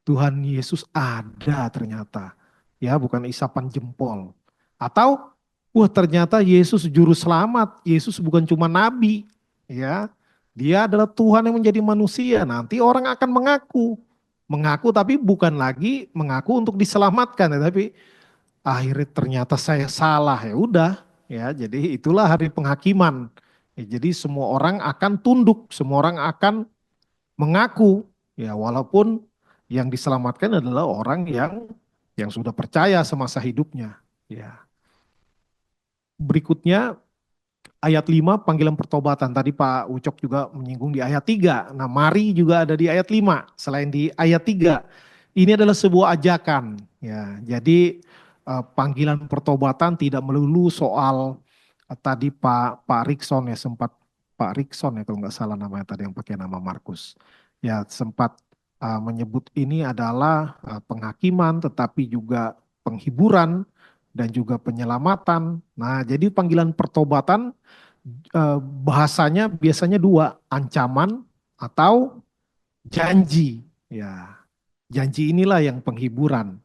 Tuhan Yesus ada ternyata. Ya, bukan isapan jempol. Atau wah, ternyata Yesus juru selamat. Yesus bukan cuma nabi, ya. Dia adalah Tuhan yang menjadi manusia. Nanti orang akan mengaku tapi bukan lagi mengaku untuk diselamatkan, tetapi akhirnya ternyata saya salah, ya udah, ya. Jadi itulah hari penghakiman. Ya, jadi semua orang akan tunduk, semua orang akan mengaku, ya, walaupun yang diselamatkan adalah orang yang sudah percaya semasa hidupnya, ya. Berikutnya ayat 5 panggilan pertobatan. Tadi Pak Ucok juga menyinggung di ayat 3. Nah, mari juga ada di ayat 5 selain di ayat 3. Ini adalah sebuah ajakan ya. Jadi panggilan pertobatan tidak melulu soal tadi Pak Rikson ya, sempat Pak Rikson ya kalau nggak salah namanya tadi yang pakai nama Markus. Ya sempat menyebut ini adalah penghakiman tetapi juga penghiburan dan juga penyelamatan. Nah, jadi panggilan pertobatan bahasanya biasanya dua, ancaman atau janji. Ya, janji inilah yang penghiburan.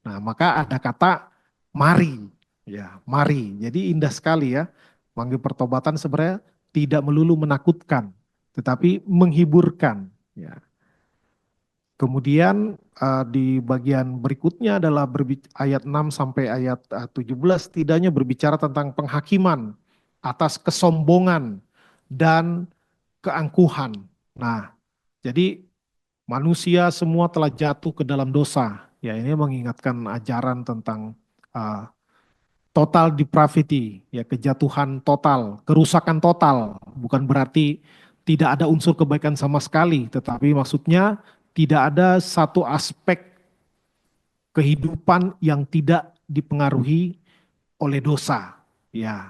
Nah, maka ada kata mari. Ya, mari. Jadi indah sekali ya. Panggil pertobatan sebenarnya tidak melulu menakutkan, tetapi menghiburkan. Ya. Kemudian di bagian berikutnya adalah ayat 6 sampai ayat 17 setidaknya berbicara tentang penghakiman atas kesombongan dan keangkuhan. Nah, jadi manusia semua telah jatuh ke dalam dosa. Ya, ini mengingatkan ajaran tentang uh, total depravity, ya kejatuhan total, kerusakan total. Bukan berarti tidak ada unsur kebaikan sama sekali, tetapi maksudnya tidak ada satu aspek kehidupan yang tidak dipengaruhi oleh dosa. Ya,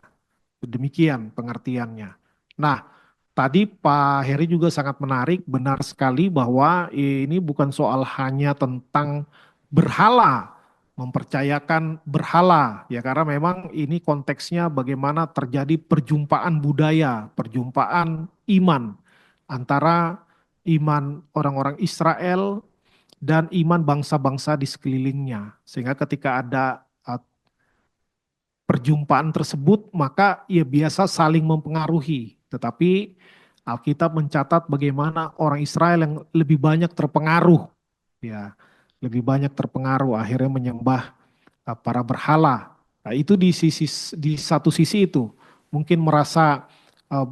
demikian pengertiannya. Nah, tadi Pak Heri juga sangat menarik, benar sekali bahwa ini bukan soal hanya tentang berhala, mempercayakan berhala, ya karena memang ini konteksnya bagaimana terjadi perjumpaan budaya, perjumpaan iman antara iman orang-orang Israel dan iman bangsa-bangsa di sekelilingnya. Sehingga ketika ada perjumpaan tersebut, maka ya biasa saling mempengaruhi. Tetapi Alkitab mencatat bagaimana orang Israel yang lebih banyak terpengaruh, ya, lebih banyak terpengaruh akhirnya menyembah para berhala. Nah, itu di satu sisi itu mungkin merasa uh,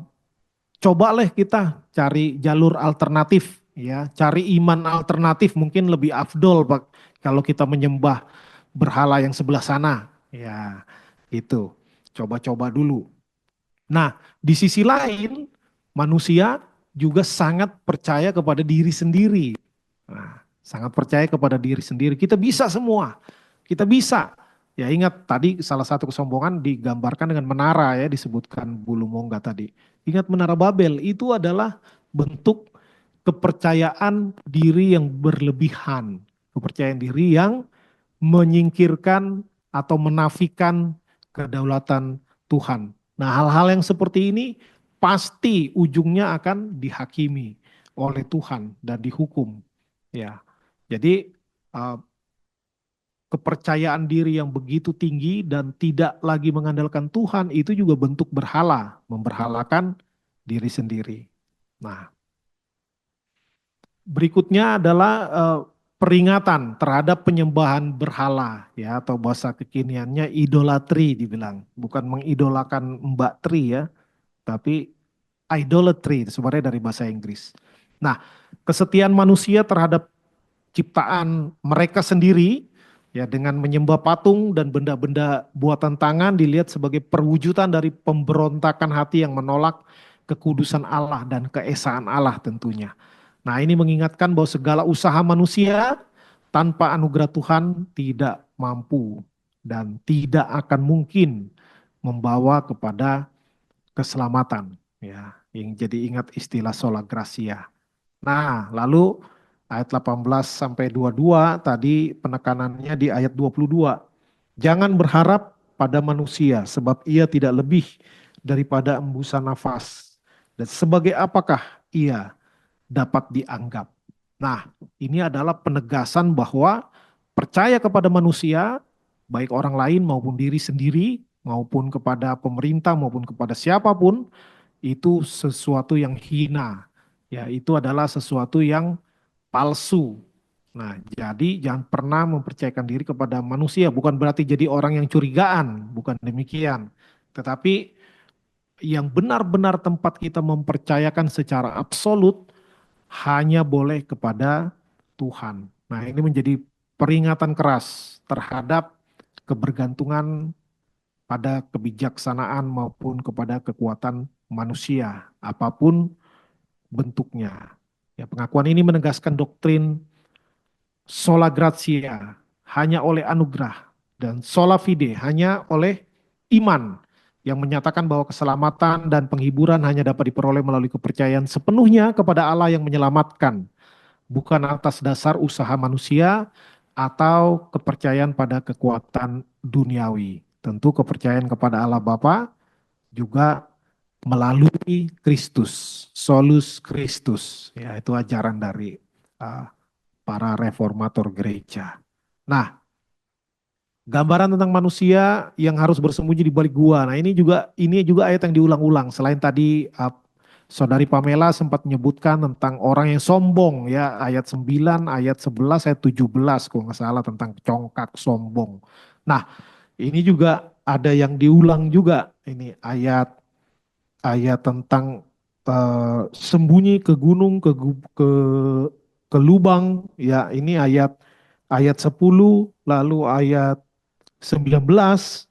cobalah kita cari jalur alternatif, ya, cari iman alternatif mungkin lebih afdol Pak kalau kita menyembah berhala yang sebelah sana, ya, itu. Coba-coba dulu. Nah, di sisi lain, manusia juga sangat percaya kepada diri sendiri. Nah, sangat percaya kepada diri sendiri. Kita bisa semua. Kita bisa. Ya ingat tadi salah satu kesombongan digambarkan dengan menara ya, disebutkan bulu mongga tadi. Ingat menara Babel itu adalah bentuk kepercayaan diri yang berlebihan. Kepercayaan diri yang menyingkirkan atau menafikan kedaulatan Tuhan. Nah, hal-hal yang seperti ini pasti ujungnya akan dihakimi oleh Tuhan dan dihukum. Ya, jadi kepercayaan diri yang begitu tinggi dan tidak lagi mengandalkan Tuhan itu juga bentuk berhala, memberhalakan diri sendiri. Nah, berikutnya adalah peringatan terhadap penyembahan berhala ya atau bahasa kekiniannya idolatri dibilang, bukan mengidolakan Mbak Tri ya, tapi idolatry sebenarnya dari bahasa Inggris. Nah, kesetiaan manusia terhadap ciptaan mereka sendiri ya dengan menyembah patung dan benda-benda buatan tangan dilihat sebagai perwujudan dari pemberontakan hati yang menolak kekudusan Allah dan keesaan Allah tentunya. Nah, ini mengingatkan bahwa segala usaha manusia tanpa anugerah Tuhan tidak mampu dan tidak akan mungkin membawa kepada keselamatan ya. Yang jadi ingat istilah sola gratia. Nah, lalu ayat 18 sampai 22 tadi penekanannya di ayat 22. Jangan berharap pada manusia sebab ia tidak lebih daripada embusan nafas. Dan sebagai apakah ia dapat dianggap. Nah, ini adalah penegasan bahwa percaya kepada manusia, baik orang lain maupun diri sendiri, maupun kepada pemerintah, maupun kepada siapapun, itu sesuatu yang hina. Ya, itu adalah sesuatu yang palsu. Nah, jadi jangan pernah mempercayakan diri kepada manusia, bukan berarti jadi orang yang curigaan, bukan demikian. Tetapi yang benar-benar tempat kita mempercayakan secara absolut hanya boleh kepada Tuhan. Nah, ini menjadi peringatan keras terhadap kebergantungan pada kebijaksanaan maupun kepada kekuatan manusia, apapun bentuknya. Ya, pengakuan ini menegaskan doktrin sola gratia, hanya oleh anugerah, dan sola fide, hanya oleh iman, yang menyatakan bahwa keselamatan dan penghiburan hanya dapat diperoleh melalui kepercayaan sepenuhnya kepada Allah yang menyelamatkan, bukan atas dasar usaha manusia atau kepercayaan pada kekuatan duniawi. Tentu kepercayaan kepada Allah Bapa juga melalui Kristus, solus Kristus. Ya, itu ajaran dari para reformator gereja. Nah, gambaran tentang manusia yang harus bersembunyi di balik gua. Nah, ini juga ayat yang diulang-ulang. Selain tadi Saudari Pamela sempat menyebutkan tentang orang yang sombong, ya, ayat 9, ayat 11, ayat 17 kalau nggak salah, tentang congkak sombong. Nah, ini juga ada yang diulang juga, ini ayat tentang sembunyi ke gunung, ke lubang, ya, ini ayat 10, lalu ayat 19,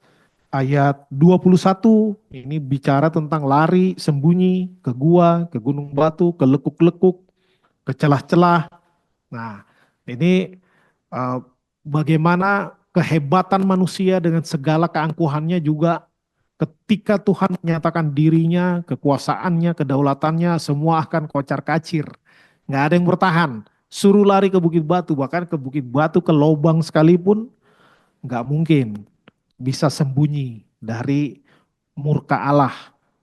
ayat 21, ini bicara tentang lari, sembunyi, ke gua, ke gunung batu, ke lekuk-lekuk, ke celah-celah. Nah, ini bagaimana kehebatan manusia dengan segala keangkuhannya juga ketika Tuhan menyatakan dirinya, kekuasaannya, kedaulatannya, semua akan kocar kacir. Nggak ada yang bertahan. Suruh lari ke bukit batu, bahkan ke bukit batu, ke lubang sekalipun, nggak mungkin bisa sembunyi dari murka Allah,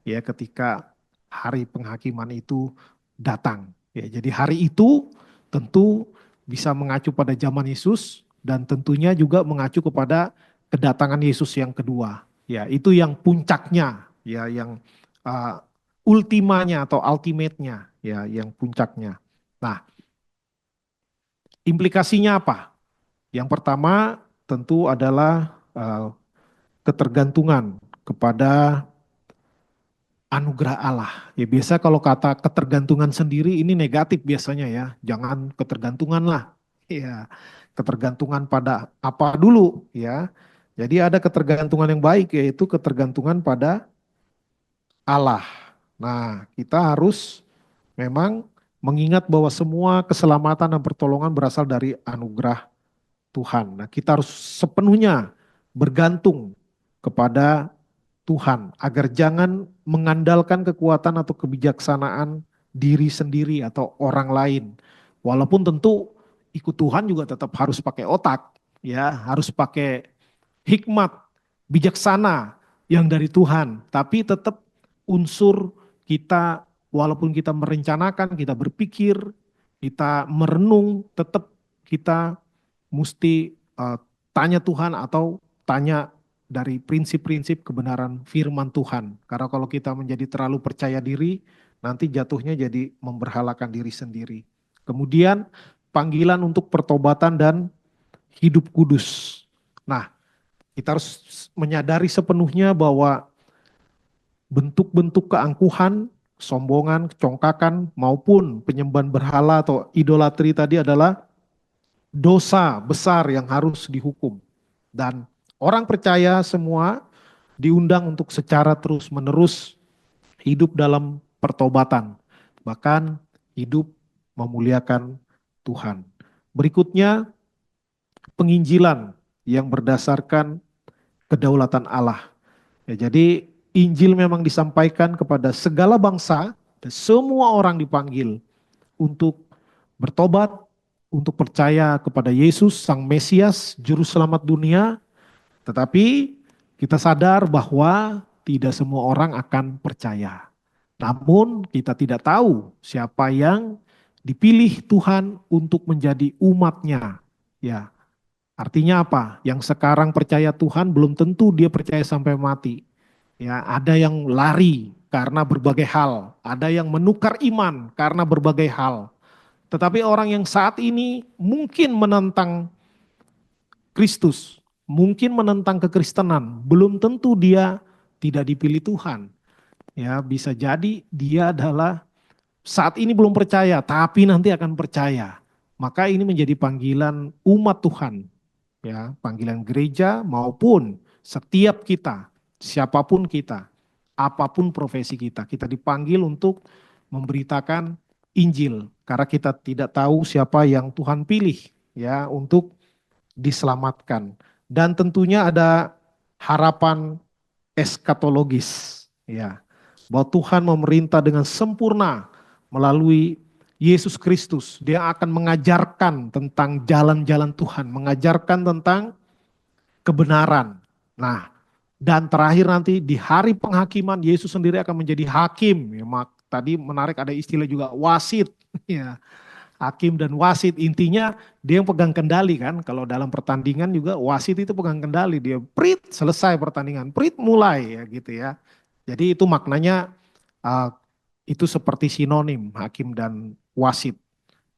ya, ketika hari penghakiman itu datang. Ya, jadi hari itu tentu bisa mengacu pada zaman Yesus dan tentunya juga mengacu kepada kedatangan Yesus yang kedua. Ya, itu yang puncaknya, ya, yang ultimanya atau ultimate-nya, ya, yang puncaknya. Nah, implikasinya apa? Yang pertama tentu adalah ketergantungan kepada anugerah Allah. Ya, biasa kalau kata ketergantungan sendiri ini negatif biasanya, ya. Jangan ketergantungan lah. Ya, ketergantungan pada apa dulu, ya. Jadi ada ketergantungan yang baik, yaitu ketergantungan pada Allah. Nah, kita harus memang mengingat bahwa semua keselamatan dan pertolongan berasal dari anugerah Tuhan. Nah, kita harus sepenuhnya bergantung kepada Tuhan, agar jangan mengandalkan kekuatan atau kebijaksanaan diri sendiri atau orang lain. Walaupun tentu ikut Tuhan juga tetap harus pakai otak, ya, harus pakai hikmat, bijaksana yang dari Tuhan. Tapi tetap unsur kita, walaupun kita merencanakan, kita berpikir, kita merenung, tetap kita mesti tanya Tuhan atau tanya dari prinsip-prinsip kebenaran firman Tuhan. Karena kalau kita menjadi terlalu percaya diri, nanti jatuhnya jadi memberhalakan diri sendiri. Kemudian panggilan untuk pertobatan dan hidup kudus. Nah, kita harus menyadari sepenuhnya bahwa bentuk-bentuk keangkuhan, kesombongan, kecongkakan, maupun penyembahan berhala atau idolatri tadi adalah dosa besar yang harus dihukum. Dan orang percaya semua diundang untuk secara terus-menerus hidup dalam pertobatan, bahkan hidup memuliakan Tuhan. Berikutnya, penginjilan yang berdasarkan kedaulatan Allah. Ya, jadi Injil memang disampaikan kepada segala bangsa dan semua orang dipanggil untuk bertobat, untuk percaya kepada Yesus, Sang Mesias, Juru Selamat dunia. Tetapi kita sadar bahwa tidak semua orang akan percaya. Namun kita tidak tahu siapa yang dipilih Tuhan untuk menjadi umatnya. Ya, artinya apa? Yang sekarang percaya Tuhan belum tentu dia percaya sampai mati. Ya, ada yang lari karena berbagai hal, ada yang menukar iman karena berbagai hal. Tetapi orang yang saat ini mungkin menentang Kristus, mungkin menentang kekristenan, belum tentu dia tidak dipilih Tuhan. Ya, bisa jadi dia adalah saat ini belum percaya, tapi nanti akan percaya. Maka ini menjadi panggilan umat Tuhan, ya, panggilan gereja maupun setiap kita siapapun kita, apapun profesi kita, kita dipanggil untuk memberitakan Injil karena kita tidak tahu siapa yang Tuhan pilih ya untuk diselamatkan. Dan tentunya ada harapan eskatologis ya, bahwa Tuhan memerintah dengan sempurna melalui Yesus Kristus. Dia akan mengajarkan tentang jalan-jalan Tuhan, mengajarkan tentang kebenaran. Nah, dan terakhir nanti di hari penghakiman Yesus sendiri akan menjadi hakim. Ya, tadi menarik ada istilah juga wasit. Ya, hakim dan wasit, intinya dia yang pegang kendali kan. Kalau dalam pertandingan juga wasit itu pegang kendali. Dia prit selesai pertandingan, prit mulai ya gitu ya. Jadi itu maknanya itu seperti sinonim hakim dan wasit.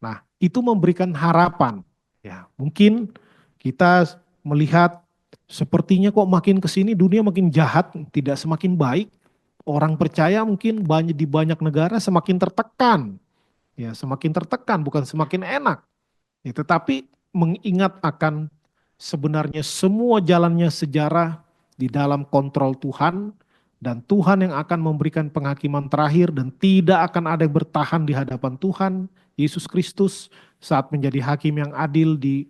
Nah, itu memberikan harapan. Ya, mungkin kita melihat sepertinya kok makin ke sini dunia makin jahat, tidak semakin baik. Orang percaya mungkin di banyak negara semakin tertekan. Ya, semakin tertekan bukan semakin enak. Ya, tetapi mengingat akan sebenarnya semua jalannya sejarah di dalam kontrol Tuhan dan Tuhan yang akan memberikan penghakiman terakhir dan tidak akan ada yang bertahan di hadapan Tuhan Yesus Kristus saat menjadi hakim yang adil di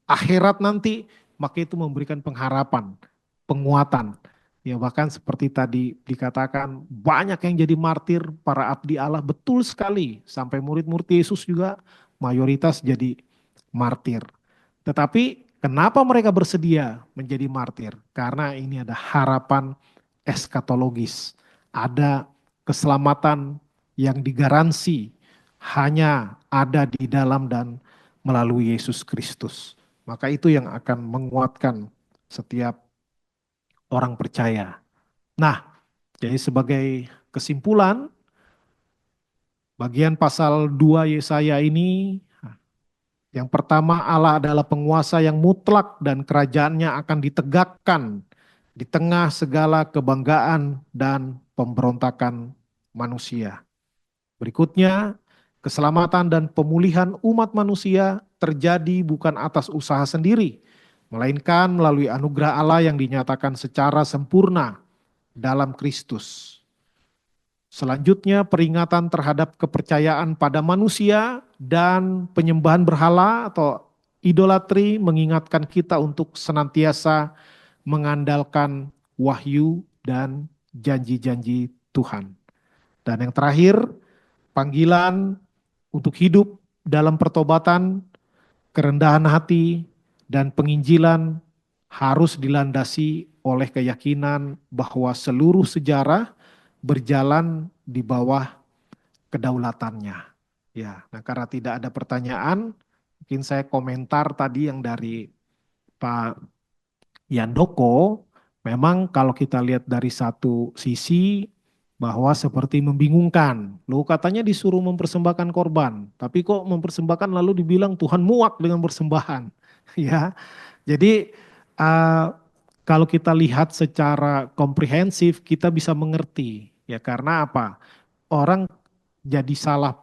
akhirat nanti, maka itu memberikan pengharapan, penguatan. Ya bahkan seperti tadi dikatakan banyak yang jadi martir para abdi Allah, betul sekali. Sampai murid-murid Yesus juga mayoritas jadi martir. Tetapi kenapa mereka bersedia menjadi martir? Karena ini ada harapan eskatologis. Ada keselamatan yang digaransi hanya ada di dalam dan melalui Yesus Kristus. Maka itu yang akan menguatkan setiap orang percaya. Nah, jadi sebagai kesimpulan, bagian pasal 2 Yesaya ini, yang pertama Allah adalah penguasa yang mutlak dan kerajaannya akan ditegakkan di tengah segala kebanggaan dan pemberontakan manusia. Berikutnya, keselamatan dan pemulihan umat manusia terjadi bukan atas usaha sendiri, melainkan melalui anugerah Allah yang dinyatakan secara sempurna dalam Kristus. Selanjutnya, peringatan terhadap kepercayaan pada manusia dan penyembahan berhala atau idolatri mengingatkan kita untuk senantiasa mengandalkan wahyu dan janji-janji Tuhan. Dan yang terakhir, panggilan untuk hidup dalam pertobatan, kerendahan hati, dan penginjilan harus dilandasi oleh keyakinan bahwa seluruh sejarah berjalan di bawah kedaulatannya. Ya, nah karena tidak ada pertanyaan, mungkin saya komentar tadi yang dari Pak Yandoko. Memang kalau kita lihat dari satu sisi bahwa seperti membingungkan. Loh katanya disuruh mempersembahkan korban, tapi kok mempersembahkan lalu dibilang Tuhan muak dengan persembahan. Ya, jadi kalau kita lihat secara komprehensif kita bisa mengerti. Ya karena apa? Orang jadi salah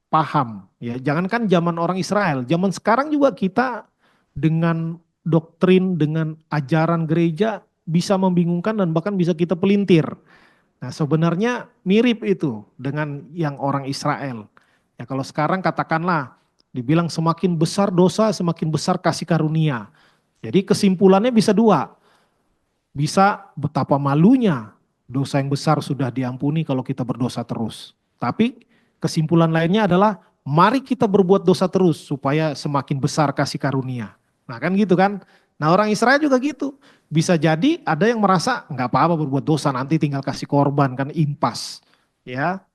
paham. Ya jangankan zaman orang Israel, zaman sekarang juga kita dengan doktrin, dengan ajaran gereja bisa membingungkan dan bahkan bisa kita pelintir. Nah sebenarnya mirip itu dengan yang orang Israel. Ya kalau sekarang katakanlah dibilang semakin besar dosa semakin besar kasih karunia. Jadi kesimpulannya bisa dua. Bisa betapa malunya dosa yang besar sudah diampuni kalau kita berdosa terus. Tapi kesimpulan lainnya adalah mari kita berbuat dosa terus supaya semakin besar kasih karunia. Nah kan gitu kan. Nah orang Israel juga gitu. Bisa jadi ada yang merasa nggak apa-apa berbuat dosa nanti tinggal kasih korban kan impas. Ya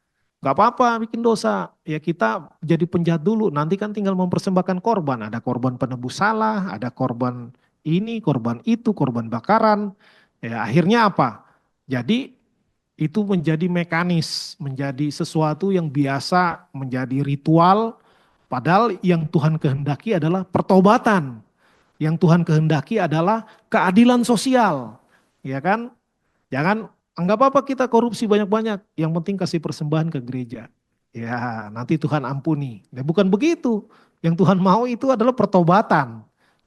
nggak apa-apa bikin dosa. Ya kita jadi penjahat dulu nanti kan tinggal mempersembahkan korban. Ada korban penebus salah, ada korban ini, korban itu, korban bakaran. Ya akhirnya apa? Jadi itu menjadi mekanis, menjadi sesuatu yang biasa, menjadi ritual. Padahal yang Tuhan kehendaki adalah pertobatan. Yang Tuhan kehendaki adalah keadilan sosial. Ya kan? Jangan anggap apa kita korupsi banyak-banyak. Yang penting kasih persembahan ke gereja. Ya nanti Tuhan ampuni. Ya, bukan begitu. Yang Tuhan mau itu adalah pertobatan.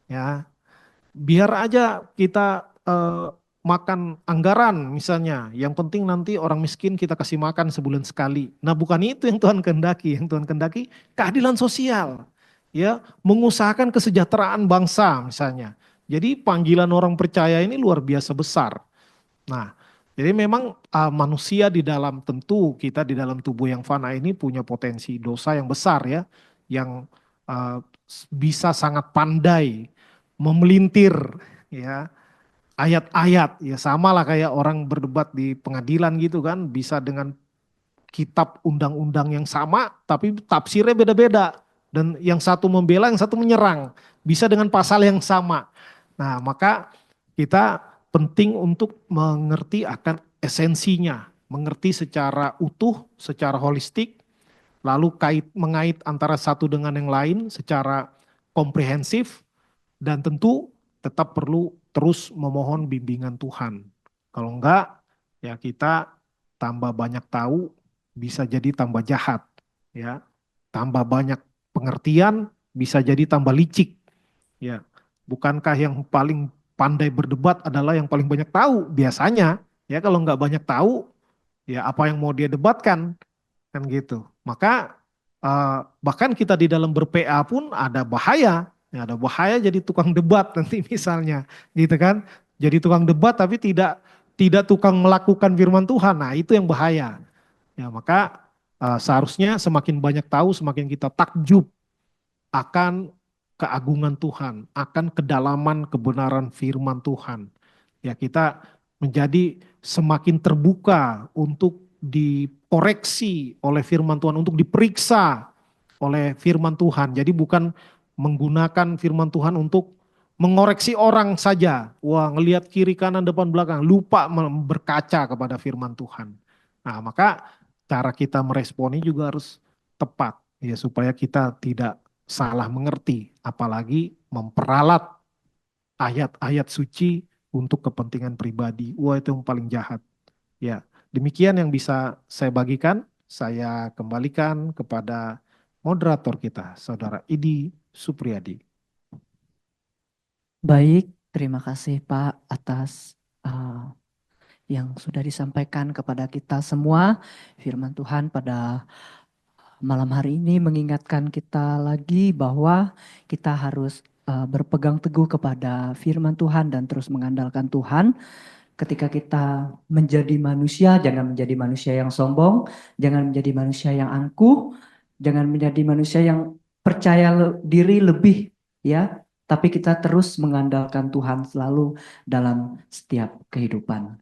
Ya biar aja kita makan anggaran misalnya, yang penting nanti orang miskin kita kasih makan sebulan sekali. Nah, bukan itu yang Tuhan kehendaki. Yang Tuhan kehendaki keadilan sosial, ya, mengusahakan kesejahteraan bangsa misalnya. Jadi panggilan orang percaya ini luar biasa besar. Nah, jadi memang manusia di dalam, tentu kita di dalam tubuh yang fana ini punya potensi dosa yang besar ya, yang uh, bisa sangat pandai memelintir ya ayat-ayat, ya sama lah kayak orang berdebat di pengadilan gitu kan, bisa dengan kitab undang-undang yang sama tapi tafsirnya beda-beda, dan yang satu membela yang satu menyerang, bisa dengan pasal yang sama. Nah, maka kita penting untuk mengerti akan esensinya, mengerti secara utuh, secara holistik, lalu mengait antara satu dengan yang lain secara komprehensif, dan tentu tetap perlu terus memohon bimbingan Tuhan. Kalau enggak, ya kita tambah banyak tahu, bisa jadi tambah jahat. Ya, tambah banyak pengertian, bisa jadi tambah licik. Ya, bukankah yang paling pandai berdebat adalah yang paling banyak tahu? Biasanya, ya kalau enggak banyak tahu, ya apa yang mau dia debatkan, kan gitu. Maka bahkan kita di dalam ber-PA pun ada bahaya. Ya, ada bahaya jadi tukang debat nanti misalnya, gitu kan? Jadi tukang debat tapi tidak tidak tukang melakukan firman Tuhan. Nah, itu yang bahaya. Ya, maka seharusnya semakin banyak tahu, semakin kita takjub akan keagungan Tuhan, akan kedalaman kebenaran firman Tuhan. Ya, kita menjadi semakin terbuka untuk dikoreksi oleh firman Tuhan, untuk diperiksa oleh firman Tuhan. Jadi bukan menggunakan firman Tuhan untuk mengoreksi orang saja. Wah, ngelihat kiri kanan depan belakang, lupa berkaca kepada firman Tuhan. Nah, maka cara kita meresponi juga harus tepat ya, supaya kita tidak salah mengerti, apalagi memperalat ayat-ayat suci untuk kepentingan pribadi. Wah, itu yang paling jahat. Ya, demikian yang bisa saya bagikan. Saya kembalikan kepada moderator kita, Saudara Idi Supriyadi. Baik, terima kasih Pak atas yang sudah disampaikan kepada kita semua. Firman Tuhan pada malam hari ini mengingatkan kita lagi bahwa kita harus berpegang teguh kepada firman Tuhan dan terus mengandalkan Tuhan. Ketika kita menjadi manusia, jangan menjadi manusia yang sombong, jangan menjadi manusia yang angkuh, jangan menjadi manusia yang percaya diri lebih, ya. Tapi kita terus mengandalkan Tuhan selalu dalam setiap kehidupan.